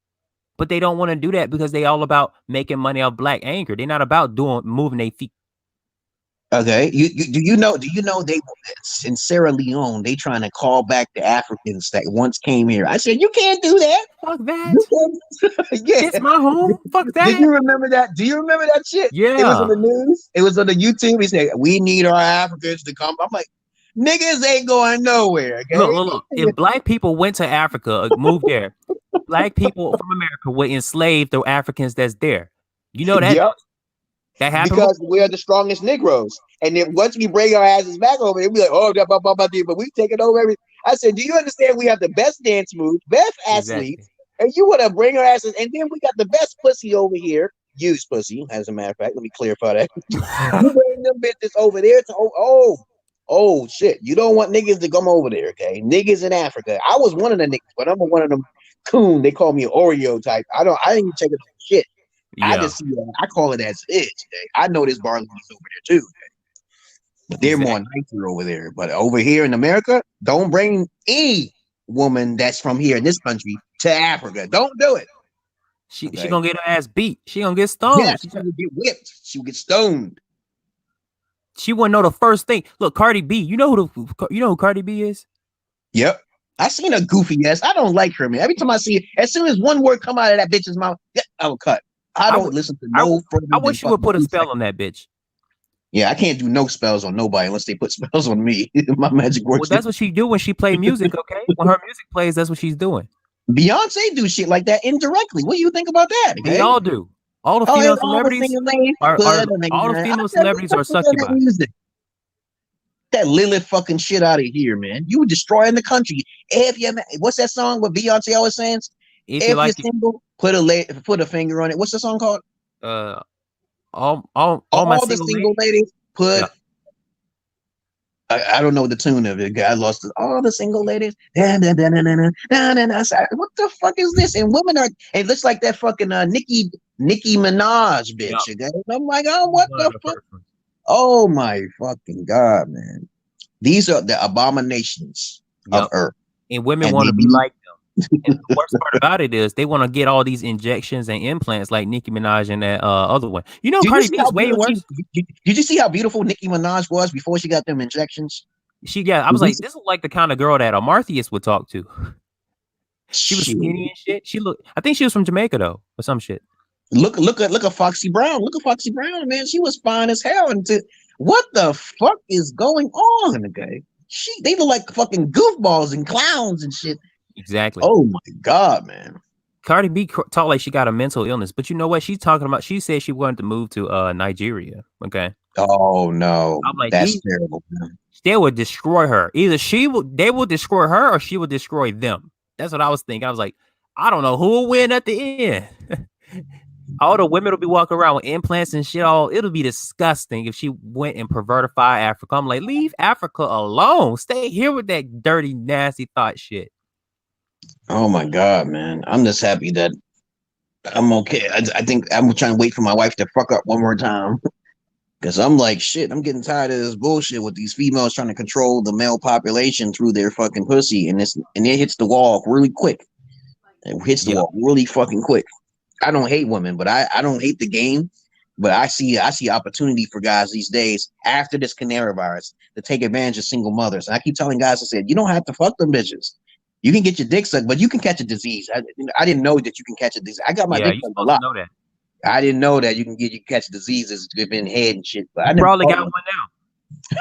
but they don't want to do that because they all about making money off black anger. They're not about moving their feet. Okay, do you know they in Sierra Leone they trying to call back the Africans that once came here? I said you can't do that. Fuck that. Yeah, it's my home. Fuck that. Did you remember that? Do you remember that shit? Yeah, it was on the news. It was on the YouTube. He said we need our Africans to come. I'm like, niggas ain't going nowhere. Okay? Look. If black people went to Africa, moved there, black people from America would enslave the Africans that's there. You know that. Yep. That happened because we're the strongest Negroes, and then once we bring our asses back over, they'll be like, "Oh, but we've taken over everything." I said, "Do you understand? We have the best dance moves, best athletes, and you want to bring our asses, and then we got the best pussy over here. Used pussy, as a matter of fact. Let me clarify that. You bring them bitches over there to oh shit. You don't want niggas to come over there, okay? Niggas in Africa. I was one of the niggas, but I'm one of them coon. They call me an Oreo type. I didn't even check it out shit." Yeah. I just see I call it as it is. Okay? I know this bar is over there too. Okay? But they're more nicer over there. But over here in America, don't bring any woman that's from here in this country to Africa. Don't do it. She gonna get her ass beat. She gonna get stoned. Yeah, she gonna get whipped. She will get stoned. She wouldn't know the first thing. Look, Cardi B. You know who Cardi B is? Yep. I seen a goofy ass. I don't like her, man. Every time I see it, as soon as one word come out of that bitch's mouth, I will cut. I don't listen to no. I wish you would put a spell on that bitch. Yeah, I can't do no spells on nobody unless they put spells on me. My magic works. Well, that's what she do when she play music. Okay, when her music plays, that's what she's doing. Beyonce do shit like that indirectly. What do you think about that? Okay? They all do. All the female celebrities all the female celebrities are succubi. That Lilith fucking shit out of here, man. You were destroying the country. What's that song with Beyonce always saying? If you're single, put a finger on it. What's the song called? All my the single ladies put I don't know the tune of it. I lost it. All the single ladies. I said, what the fuck is this? And women are, it looks like that fucking Nicki Minaj bitch. Yep. Okay? I'm like, oh, what the fuck? Oh my fucking God, man. These are the abominations of Earth. And women want to be like them. And the worst part about it is they want to get all these injections and implants like Nicki Minaj and that other one. You know, Cardi B is way worse. Did you see how beautiful Nicki Minaj was before she got them injections? I was like, this is like the kind of girl that a Martheus would talk to. She was skinny and shit. I think she was from Jamaica though, or some shit. Look at Foxy Brown. Look at Foxy Brown, man. She was fine as hell. What the fuck is going on, okay? They look like fucking goofballs and clowns and shit. Exactly. Oh my God, man. Cardi B talked like she got a mental illness, but you know what she's talking about? She said she wanted to move to Nigeria. Okay. Oh no, I'm like, that's terrible, man. They would destroy her. Either they will destroy her, or she will destroy them. That's what I was thinking. I was like, I don't know who will win at the end. All the women will be walking around with implants and shit. It'll be disgusting if she went and pervertified Africa. I'm like, leave Africa alone. Stay here with that dirty, nasty thought shit. Oh my God, man. I'm just happy that I'm okay. I think I'm trying to wait for my wife to fuck up one more time. Because I'm like, shit, I'm getting tired of this bullshit with these females trying to control the male population through their fucking pussy. And it hits the wall really quick. It hits the wall really fucking quick. I don't hate women, but I don't hate the game. But I see opportunity for guys these days after this canary virus to take advantage of single mothers. And I keep telling guys, I said, you don't have to fuck them bitches. You can get your dick sucked, but you can catch a disease. I didn't know that you can catch a disease. I got my dick sucked a lot. Know that. I didn't know that you can catch diseases in head and shit. But I probably got one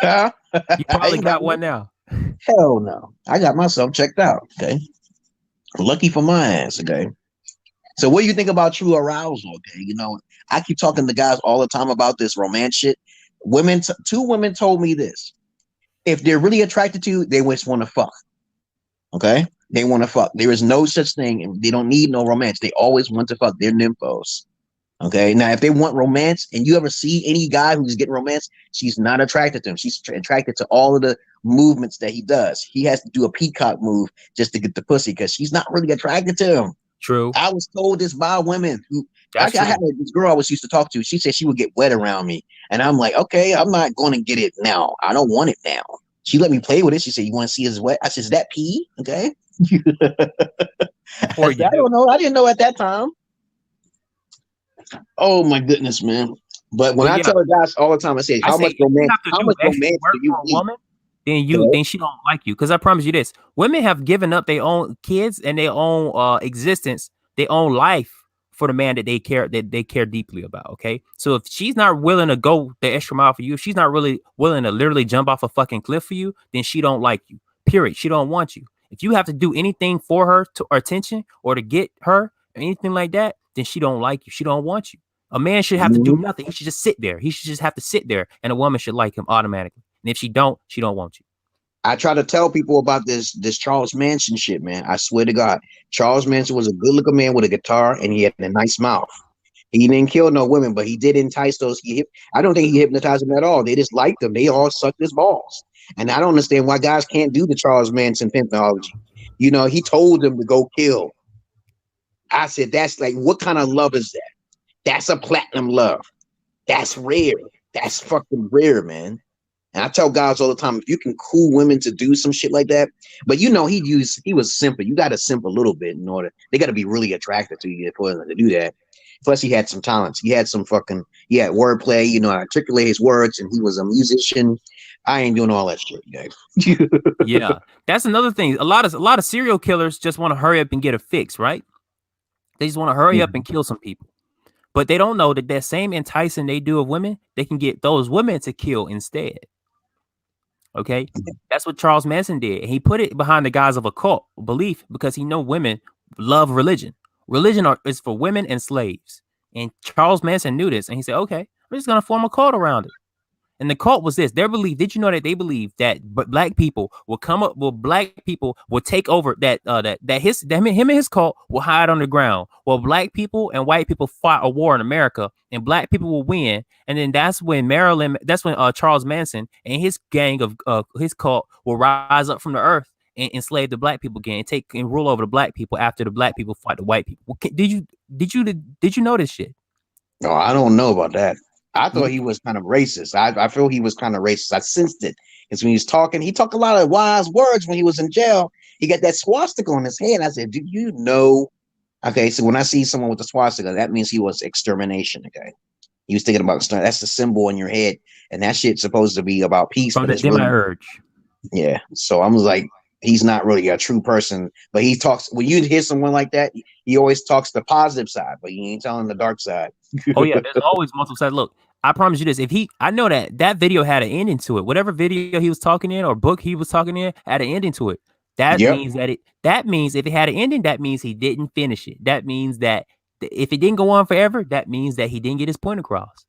now. You probably got one now. Hell no. I got myself checked out. Okay. Lucky for my ass. Okay. So what do you think about true arousal? Okay. You know, I keep talking to guys all the time about this romance shit. Two women told me this. If they're really attracted to you, they just want to fuck. Okay. They want to fuck. There is no such thing. And they don't need no romance. They always want to fuck. They're nymphos. Okay. Now, if they want romance and you ever see any guy who's getting romance, she's not attracted to him. She's attracted to all of the movements that he does. He has to do a peacock move just to get the pussy because she's not really attracted to him. True. I was told this by women who I had this girl I was used to talk to. She said she would get wet around me. And I'm like, okay, I'm not going to get it now. I don't want it now. She let me play with it. She said, you want to see his wet? I said, is that pee? Okay. I don't know. I didn't know at that time. Oh my goodness, man. But when I tell the guys all the time, I say, how much romance do you need? Then she don't like you. Because I promise you this, women have given up their own kids and their own existence, their own life for the man that they care deeply about. Okay. So if she's not willing to go the extra mile for you, if she's not really willing to literally jump off a fucking cliff for you, then she don't like you. Period. She don't want you. If you have to do anything for her to attention or to get her or anything like that, then she don't like you. She don't want you. A man should have to do nothing. He should just sit there. He should just have to sit there, and a woman should like him automatically. And if she don't want you. I try to tell people about this Charles Manson shit, man. I swear to God, Charles Manson was a good-looking man with a guitar, and he had a nice mouth. He didn't kill no women, but he did entice those. I don't think he hypnotized them at all. They just liked them. They all sucked his balls. And I don't understand why guys can't do the Charles Manson pimpology. You know, he told them to go kill. I said, that's like, what kind of love is that? That's a platinum love. That's rare. That's fucking rare, man. And I tell guys all the time, if you can cool women to do some shit like that, but you know, he was simple. You got to simp a little bit in order. They got to be really attracted to you for him to do that. Plus, he had some talents. He had wordplay, you know, articulate his words, and he was a musician. I ain't doing all that shit, guys. Yeah, that's another thing. A lot of serial killers just want to hurry up and get a fix, right? They just want to hurry up and kill some people. But they don't know that same enticing they do of women, they can get those women to kill instead. Okay? That's what Charles Manson did. And he put it behind the guise of a cult belief because he know women love religion. Religion is for women and slaves. And Charles Manson knew this. And he said, okay, we're just going to form a cult around it. And the cult was this. Their belief. Did you know that they believe that black people will come up? Well, black people will take over. Him and his cult will hide on the ground. Well, black people and white people fought a war in America, and black people will win. And then that's when Charles Manson and his gang of his cult will rise up from the earth and enslave the black people again, and take and rule over the black people after the black people fight the white people. Did you know this shit? No, I don't know about that. I thought he was kind of racist. I feel he was kind of racist. I sensed it. Because when he was talking, he talked a lot of wise words when he was in jail. He got that swastika on his head. I said, do you know? Okay, so when I see someone with a swastika, that means he was extermination. Okay. He was thinking about that's the symbol in your head. And that shit's supposed to be about peace. From the really, urge. Yeah. So I'm like, he's not really a true person. But he talks, when you hear someone like that, he always talks the positive side, but he ain't telling the dark side. Oh yeah, there's always multiple sides. Look, I promise you this. I know that video had an ending to it. Whatever video he was talking in or book he was talking in had an ending to it. That means that means if it had an ending, that means he didn't finish it. That means that if it didn't go on forever, that means that he didn't get his point across.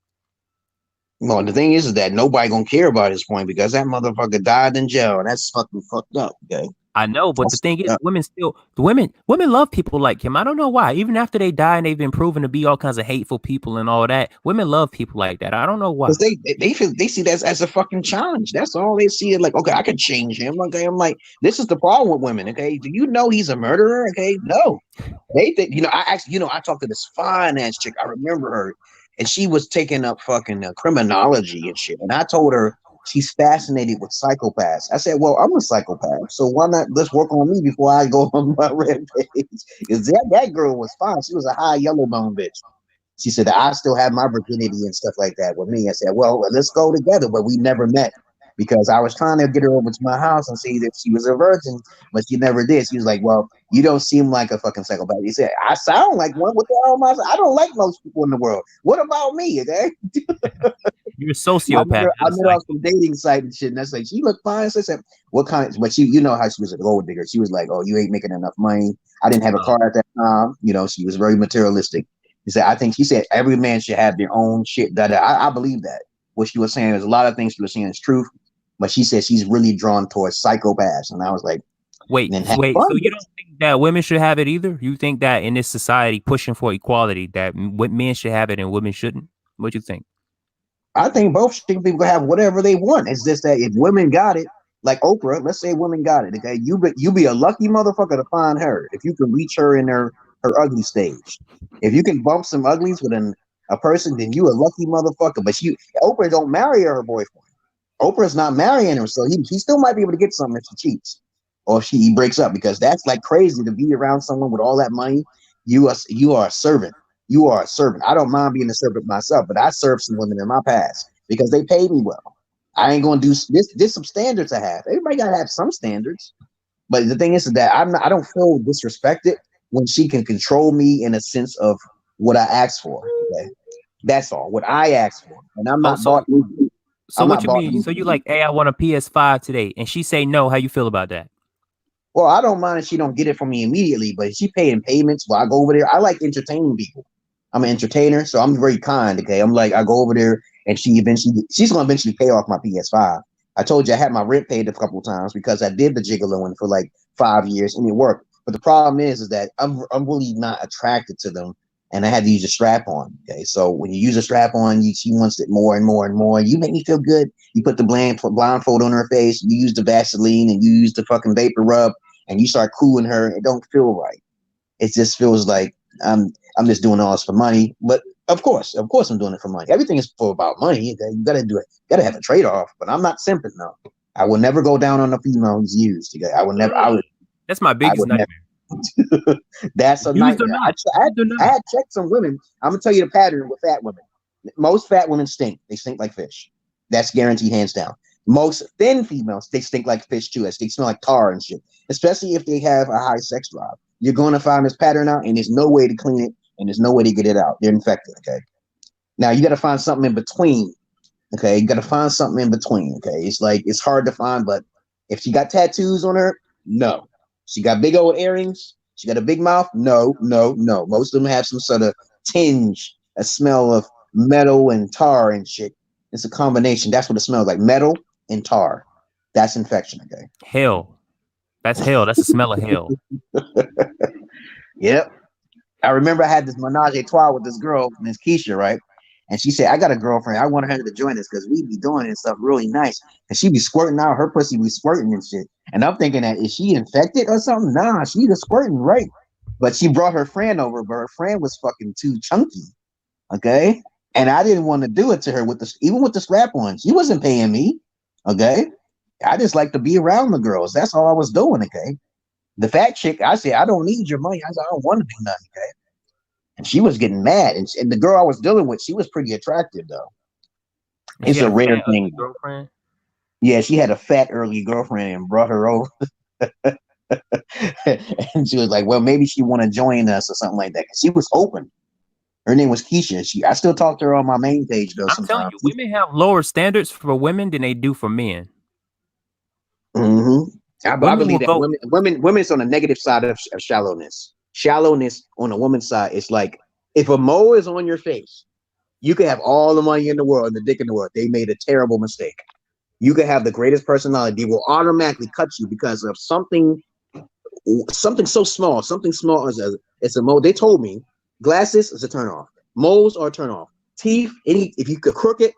Well, the thing is that nobody gonna care about his point because that motherfucker died in jail, and that's fucking fucked up. Okay. I know, but the thing is, women love people like him. I don't know why. Even after they die and they've been proven to be all kinds of hateful people and all that, women love people like that. I don't know why. Because they see that as a fucking challenge. That's all they see. It like, okay, I can change him. Okay, I'm like, this is the problem with women. Okay, do you know he's a murderer? Okay, no, they think I talked to this fine ass chick. I remember her, and she was taking up fucking criminology and shit. And I told her, she's fascinated with psychopaths. I said, well, I'm a psychopath, so why not let's work on me before I go on my rampage? Because that girl was fine. She was a high yellow bone bitch. She said, I still have my virginity and stuff like that with me. I said, well, let's go together, but we never met because I was trying to get her over to my house and see that she was a virgin, but she never did. She was like, well, you don't seem like a fucking psychopath. He said, I sound like one. What the hell am I don't like most people in the world. What about me, okay? You're a sociopath. I met her on some dating site and shit, and that's like, she looked fine. So I said, what kind of, but you know how she was a gold digger. She was like, oh, you ain't making enough money. I didn't have a car at that time. You know, she was very materialistic. She said every man should have their own shit. I believe that. What she was saying is a lot of things she was saying is truth, but she said she's really drawn towards psychopaths. And I was like, wait. So you don't think that women should have it either? You think that in this society pushing for equality, that men should have it and women shouldn't? What do you think? I think both people have whatever they want. It's just that if women got it, like Oprah, let's say women got it, okay, you be a lucky motherfucker to find her if you can reach her in her ugly stage. If you can bump some uglies with a person, then you a lucky motherfucker. But Oprah don't marry her boyfriend. Oprah's not marrying her, so he still might be able to get something if she cheats or if he breaks up, because that's like crazy to be around someone with all that money. You are a servant. You are a servant. I don't mind being a servant myself, but I served some women in my past because they paid me well. I ain't gonna do this. There's some standards I have. Everybody gotta have some standards. But the thing is that I don't feel disrespected when she can control me in a sense of what I asked for. Okay? That's all. What I asked for, and I'm not bought. So what you mean? So you like, hey, I want a PS5 today, and she say no. How you feel about that? Well, I don't mind if she don't get it from me immediately, but if she paying payments while I go over there. I like entertaining people. I'm an entertainer, so I'm very kind. Okay, I'm like, I go over there, and she's gonna eventually pay off my PS5. I told you I had my rent paid a couple of times because I did the Giglioer one for like 5 years and it worked. But the problem is that I'm really not attracted to them, and I had to use a strap on. Okay, so when you use a strap on, she wants it more and more and more. You make me feel good. You put the blindfold on her face. You use the Vaseline and you use the fucking vapor rub, and you start cooling her. It don't feel right. It just feels like I'm just doing all this for money. But of course I'm doing it for money. Everything is about money. Okay? You gotta do it. You gotta have a trade-off. But I'm not simping. No, I will never go down on a female who's used. Okay? I would never. That's my biggest nightmare. That's a nightmare. I had checked some women. I'm gonna tell you the pattern with fat women. Most fat women stink. They stink like fish. That's guaranteed, hands down. Most thin females, they stink like fish too. They smell like tar and shit. Especially if they have a high sex drive. You're going to find this pattern out, and there's no way to clean it, and there's no way to get it out. They're infected. Okay. Now you got to find something in between. Okay, you got to find something in between. Okay, it's hard to find, but if she got tattoos on her, no. She got big old earrings. She got a big mouth. No. Most of them have some sort of tinge, a smell of metal and tar and shit. It's a combination. That's what it smells like. Metal and tar. That's infection. Okay. Hell. That's hell. That's the smell of hell. Yep. I remember I had this menage a trois with this girl, Miss Keisha, right? And she said, I got a girlfriend. I want her to join us because we be doing this stuff really nice. And she be squirting out. Her pussy be squirting and shit. And I'm thinking that, is she infected or something? Nah, she just squirting, right? But she brought her friend over, but her friend was fucking too chunky. Okay? And I didn't want to do it to her even with the strap on. She wasn't paying me. Okay? I just like to be around the girls. That's all I was doing. Okay? The fat chick, I said, I don't need your money. I said, I don't want to do nothing. Okay? And she was getting mad. And the girl I was dealing with, she was pretty attractive, though. It's a rare thing. Girlfriend? Yeah, she had a fat early girlfriend and brought her over. And she was like, well, maybe she want to join us or something like that. She was open. Her name was Keisha. I still talk to her on my main page, though. I'm telling you, women have lower standards for women than they do for men. Mm-hmm. I believe that women's on the negative side of shallowness. Shallowness on a woman's side, it's like if a mole is on your face, you can have all the money in the world and the dick in the world. They made a terrible mistake. You can have the greatest personality. They will automatically cut you because of something so small. Something small as a mole. They told me glasses is a turn off. Moles are a turn off. Teeth, if you could crooked,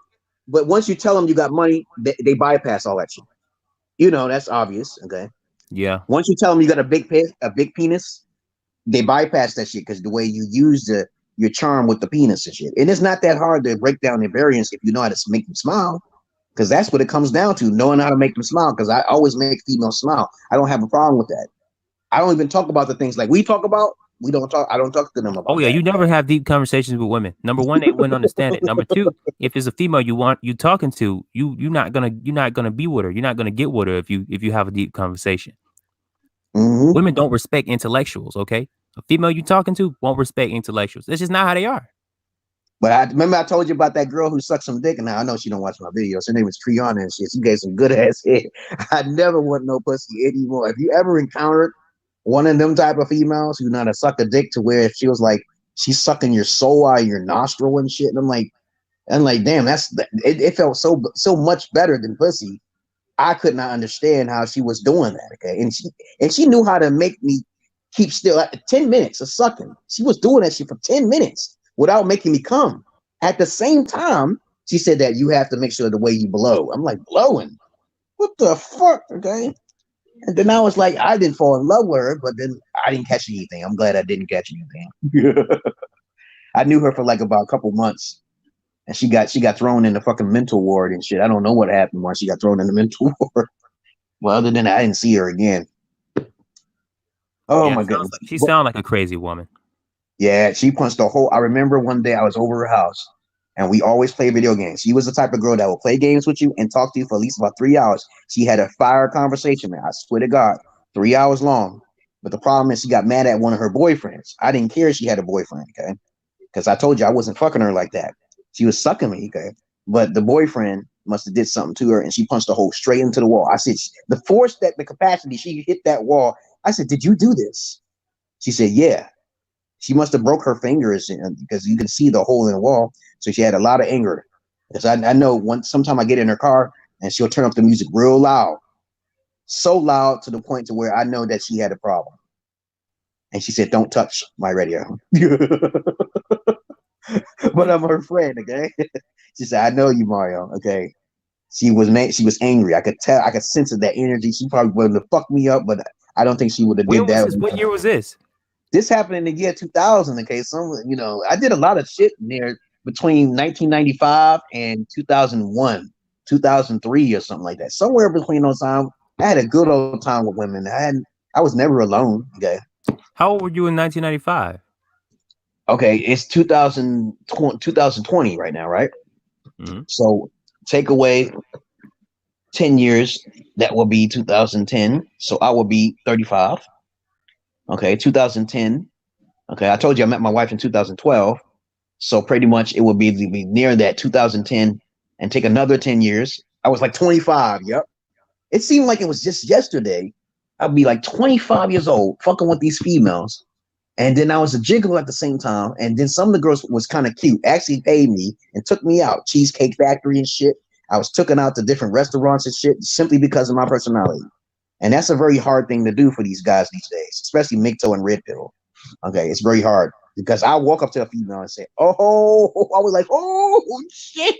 but once you tell them you got money, they bypass all that shit. You know, that's obvious. Okay. Yeah. Once you tell them you got a big penis, they bypass that shit because the way you use your charm with the penis and shit. And it's not that hard to break down their variance if you know how to make them smile. Because that's what it comes down to, knowing how to make them smile. Because I always make females smile. I don't have a problem with that. I don't even talk about the things like we talk about. I don't talk to them about. Oh yeah, that. you never have deep conversations with women. Number one, they wouldn't understand it. Number two, if it's a female you talking to, you're not gonna be with her. You're not gonna get with her if you have a deep conversation. Mm-hmm. Women don't respect intellectuals. Okay, a female you talking to won't respect intellectuals. That's just not how they are. But I remember I told you about that girl who sucked some dick, and now I know she don't watch my videos. Her name was Triana and shit. She gave some good ass head. I never want no pussy anymore. If you ever encountered one of them type of females who know how to suck a dick to where she was like she's sucking your soul out of your nostril and shit, and I'm like, damn, it felt so much better than pussy. I could not understand how she was doing that. Okay, and she knew how to make me keep still at 10 minutes of sucking. She was doing that shit for 10 minutes. Without making me come. At the same time, she said that you have to make sure the way you blow. I'm like, blowing? What the fuck? Okay. And then I was like, I didn't fall in love with her, but then I didn't catch anything. I'm glad I didn't catch anything. I knew her for like about a couple months. And she got thrown in the fucking mental ward and shit. I don't know what happened when she got thrown in the mental ward. Well, other than that, I didn't see her again. Oh my goodness. She sounded like a crazy woman. Yeah, she punched the whole. I remember one day I was over her house and we always play video games. She was the type of girl that will play games with you and talk to you for at least about 3 hours. She had a fire conversation, man. I swear to God, 3 hours long. But the problem is she got mad at one of her boyfriends. I didn't care she had a boyfriend, okay? Because I told you I wasn't fucking her like that. She was sucking me, okay? But the boyfriend must have did something to her and she punched the hole straight into the wall. I said, the capacity she hit that wall. I said, did you do this? She said, yeah. She must have broke her fingers because you can see the hole in the wall. So she had a lot of anger. Because I know sometime I get in her car and she'll turn up the music real loud. So loud to the point to where I know that she had a problem. And she said, don't touch my radio. But I'm her friend, okay? She said, I know you, Mario, okay? She was angry. I could tell, I could sense that energy. She probably would have fucked me up, but I don't think she would have did that. What year was this? This happened in the year 2000. Okay, I did a lot of shit near between 1995 and 2001, 2003, or something like that. Somewhere between those times, I had a good old time with women. I was never alone. Okay. How old were you in 1995? Okay, it's 2020 right now, right? Mm-hmm. So take away 10 years, that will be 2010. So I will be 35. Okay, 2010. Okay, I told you I met my wife in 2012. So pretty much it will be near that 2010 and take another 10 years. I was like 25. Yep. It seemed like it was just yesterday. I'd be like 25 years old, fucking with these females. And then I was a gigolo at the same time. And then some of the girls was kind of cute, actually paid me and took me out, Cheesecake Factory and shit. I was taken out to different restaurants and shit simply because of my personality. And that's a very hard thing to do for these guys these days, especially Migto and Red Pill. Okay, it's very hard because I walk up to a female and say, "Oh," I was like, "Oh shit,"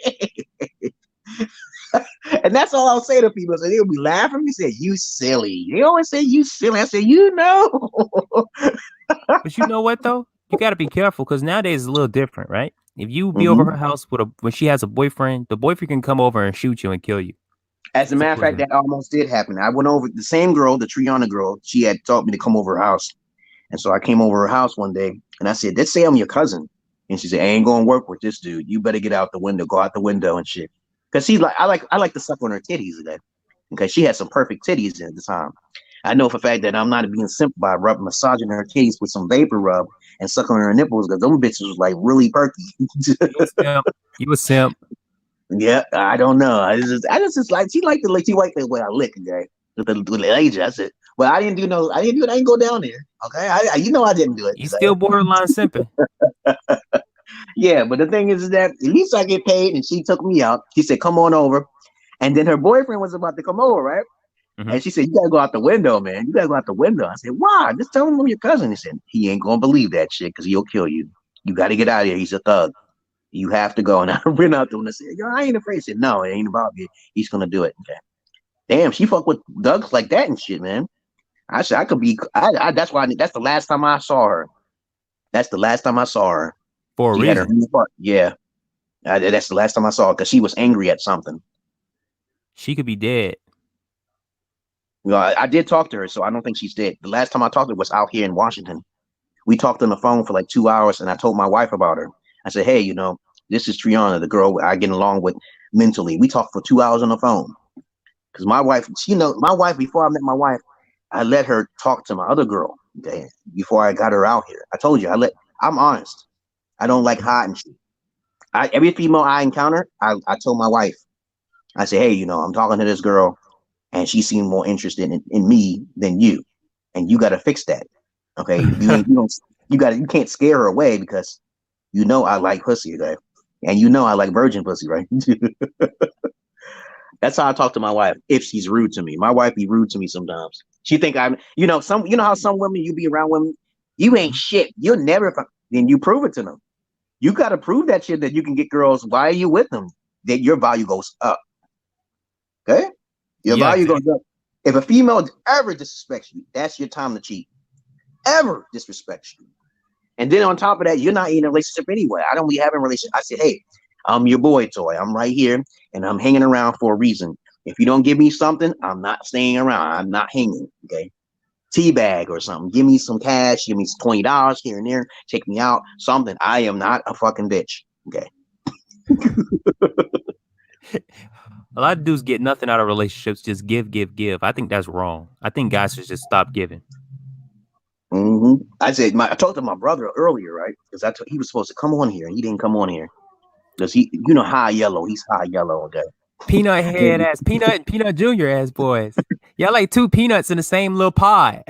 and that's all I'll say to people. So they'll be laughing. They say, "You silly." They always say, "You silly." I say, "You know." But you know what though? You got to be careful because nowadays it's a little different, right? If you be over her house with when she has a boyfriend, the boyfriend can come over and shoot you and kill you. As a matter of fact, that almost did happen. I went over the same girl, the Triana girl. She had taught me to come over her house. And so I came over her house one day and I said, "Let's say I'm your cousin." And she said, "I ain't going to work with this dude. You better get out the window, go out the window and shit." Because she's like, I like to suck on her titties today. Okay. She had some perfect titties at the time. I know for a fact that I'm not being simple by massaging her titties with some vapor rub and sucking on her nipples because those bitches was like really perky. You a simp. Yeah, I don't know. I just like she liked the way I lick, okay, with the agent. I said, well, I didn't do it. I didn't go down there. Okay, I didn't do it. You still borderline simping. Yeah, but the thing is that at least I get paid, and she took me out. She said, "Come on over," and then her boyfriend was about to come over, right? And she said, "You gotta go out the window, man. You gotta go out the window." I said, "Why? Just tell him I'm your cousin." He said, "He ain't gonna believe that shit because he'll kill you. You got to get out of here. He's a thug. You have to go." And I went out there and I said, "Yo, I ain't afraid." He said, "No, it ain't about me. He's gonna do it." Okay. Damn, she fuck with thugs like that and shit, man. I said I could be. That's why. That's the last time I saw her. That's the last time I saw her. For a reason. Yeah, that's the last time I saw her because she was angry at something. She could be dead. You know, I did talk to her, so I don't think she's dead. The last time I talked to her was out here in Washington. We talked on the phone for like 2 hours, and I told my wife about her. I said, "Hey, you know, this is Triana, the girl I get along with mentally." We talked for 2 hours on the phone. Because my wife, before I met my wife, I let her talk to my other girl. Okay, before I got her out here. I told you, I'm honest. I don't like hiding shit. Every female I encounter, I told my wife, I say, "Hey, you know, I'm talking to this girl, and she seemed more interested in me than you, and you got to fix that. Okay, you can't scare her away because you know I like pussy, okay, and you know I like virgin pussy, right?" That's how I talk to my wife. If she's rude to me, my wife be rude to me sometimes. She think I'm, you know how some women, you be around women, you ain't shit. You'll never. Then you prove it to them. You got to prove that shit that you can get girls. Why are you with them? That your value goes up. Okay, your value goes up. If a female ever disrespects you, that's your time to cheat. Ever disrespects you, and then on top of that, you're not in a relationship anyway. I don't be having a relationship. I said, "Hey, I'm your boy toy. I'm right here, and I'm hanging around for a reason. If you don't give me something, I'm not staying around. I'm not hanging. Okay, teabag or something. Give me some cash. Give me $20 here and there. Take me out. Something. I am not a fucking bitch. Okay." A lot of dudes get nothing out of relationships. Just give. I think that's wrong. I think guys should just stop giving. I talked to my brother earlier, right? Because he was supposed to come on here, and he didn't come on here because high yellow. He's high yellow. Okay. Peanut head ass, Peanut Junior ass boys. Y'all like two peanuts in the same little pod.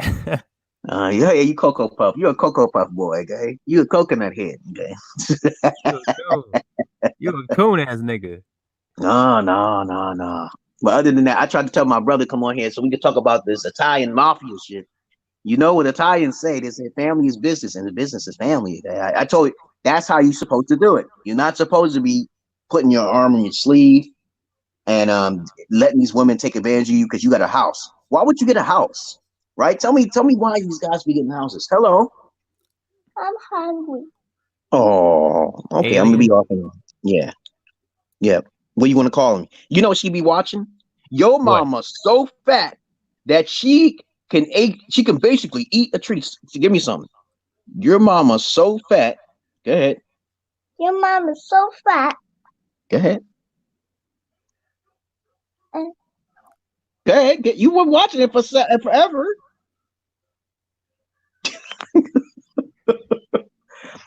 Yeah, you Cocoa Puff. You're a Cocoa Puff boy, okay? You a coconut head, okay? You a coon ass nigga. No. But other than that, I tried to tell my brother come on here so we could talk about this Italian mafia shit. You know what Italians say? They say family is business and the business is family. I told you that's how you're supposed to do it. You're not supposed to be putting your arm on your sleeve and letting these women take advantage of you because you got a house. Why would you get a house? Right? Tell me why these guys be getting houses. Hello? I'm hungry. Oh, okay. I'm gonna be off. Yeah. What you want to call him? You know what she be watching? Your mama so fat that she can basically eat a tree. Give me something. Your mama so fat. Go ahead. Your mama's so fat. Go ahead. Go ahead. You were watching it forever.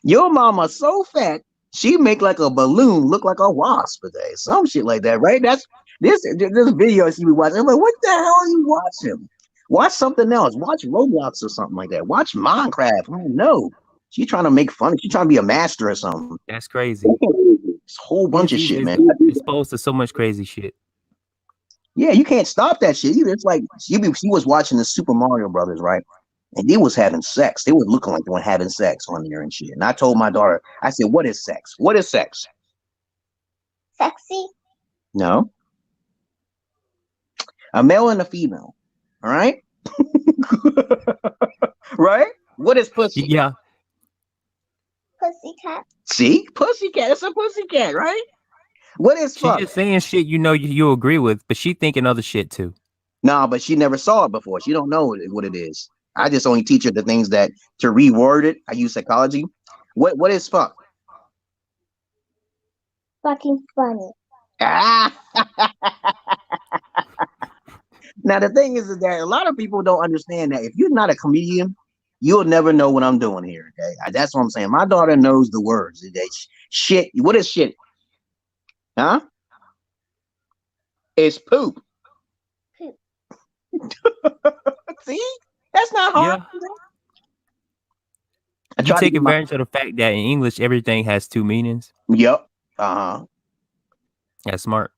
Your mama so fat she make like a balloon look like a wasp today. Some shit like that, right? That's this video she be watching. I'm like, what the hell are you watching? Watch something else. Watch Roblox or something like that. Watch Minecraft. I don't know. She's trying to make fun. She's trying to be a master or something. That's crazy. It's a whole bunch of shit, man. Exposed to so much crazy shit. Yeah, you can't stop that shit either. It's like she was watching the Super Mario Brothers, right? And they was having sex. They were looking like they were having sex on there and shit. And I told my daughter, I said, "What is sex? What is sex?" Sexy. No. A male and a female. All right? Right? What is pussy? Yeah. Pussycat. See? Pussycat. It's a pussycat, right? What is fuck? She's just saying shit you agree with, but she thinking other shit too. Nah, but she never saw it before. She don't know what it is. I just only teach her the things that to reword it. I use psychology. What is fuck? Fucking funny. Ah. Now the thing is that a lot of people don't understand that if you're not a comedian, you'll never know what I'm doing here. Okay, that's what I'm saying. My daughter knows the words. Shit. What is shit? Huh? It's poop. Poop. See, that's not hard. Yeah. You take advantage of the fact that in English everything has two meanings. Yep. That's smart.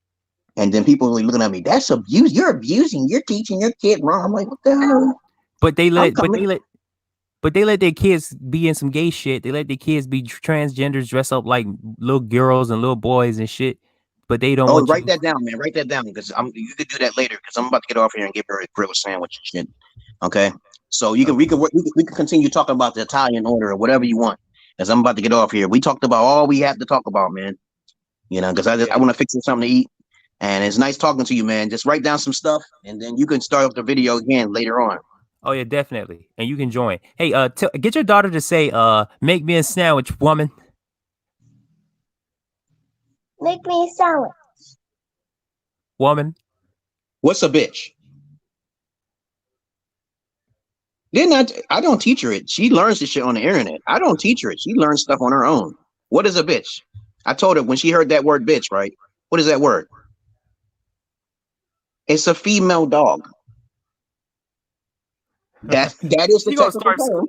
And then people are looking at me. That's abuse. You're abusing. You're teaching your kid wrong. I'm like, what the hell? But they let their kids be in some gay shit. They let their kids be transgenders, dress up like little girls and little boys and shit. But they don't. Write that down, man. Write that down because you could do that later because I'm about to get off here and give her a grill sandwich and shit. Okay. So we can continue talking about the Italian order or whatever you want. Because I'm about to get off here. We talked about all we have to talk about, man. You know, because I want to fix you something to eat. And it's nice talking to you, man. Just write down some stuff, and then you can start up the video again later on. Oh yeah, definitely. And you can join. Hey, get your daughter to say, "Make me a sandwich, woman." Make me a sandwich. Woman. What's a bitch? I don't teach her it. She learns this shit on the internet. I don't teach her it. She learns stuff on her own. What is a bitch? I told her when she heard that word bitch, right? What is that word? It's a female dog. That is the technical term.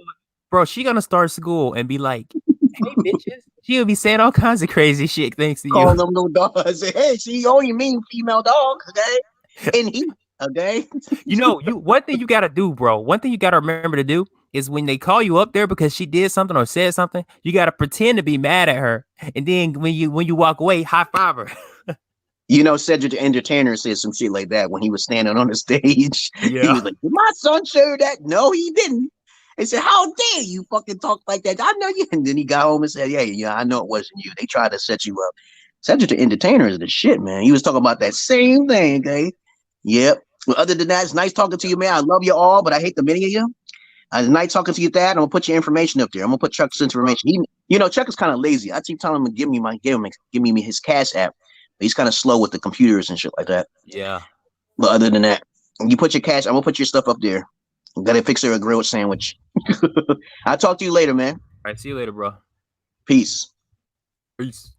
Bro, she gonna start school and be like, "Hey, bitches." She'll be saying all kinds of crazy shit thanks to you. Call them little dogs. Hey, she only mean female dog, okay? And he, okay? One thing you gotta do, bro. One thing you gotta remember to do is when they call you up there because she did something or said something, you gotta pretend to be mad at her, and then when you walk away, high five her. Cedric the Entertainer said some shit like that when he was standing on the stage. Yeah. He was like, "Did my son show that?" No, he didn't. He said, "How dare you fucking talk like that? I know you." And then he got home and said, "Yeah, I know it wasn't you. They tried to set you up." Cedric the Entertainer is the shit, man. He was talking about that same thing, okay? Yep. Well, other than that, it's nice talking to you, man. I love you all, but I hate the many of you. It's nice talking to you, Thad. I'm gonna put your information up there. I'm gonna put Chuck's information. Chuck is kind of lazy. I keep telling him to give me his Cash App. He's kind of slow with the computers and shit like that. Yeah. But other than that, you put your cash. I'm gonna put your stuff up there. I'm gonna fix her a grilled sandwich. I'll talk to you later, man. All right, see you later, bro. Peace. Peace.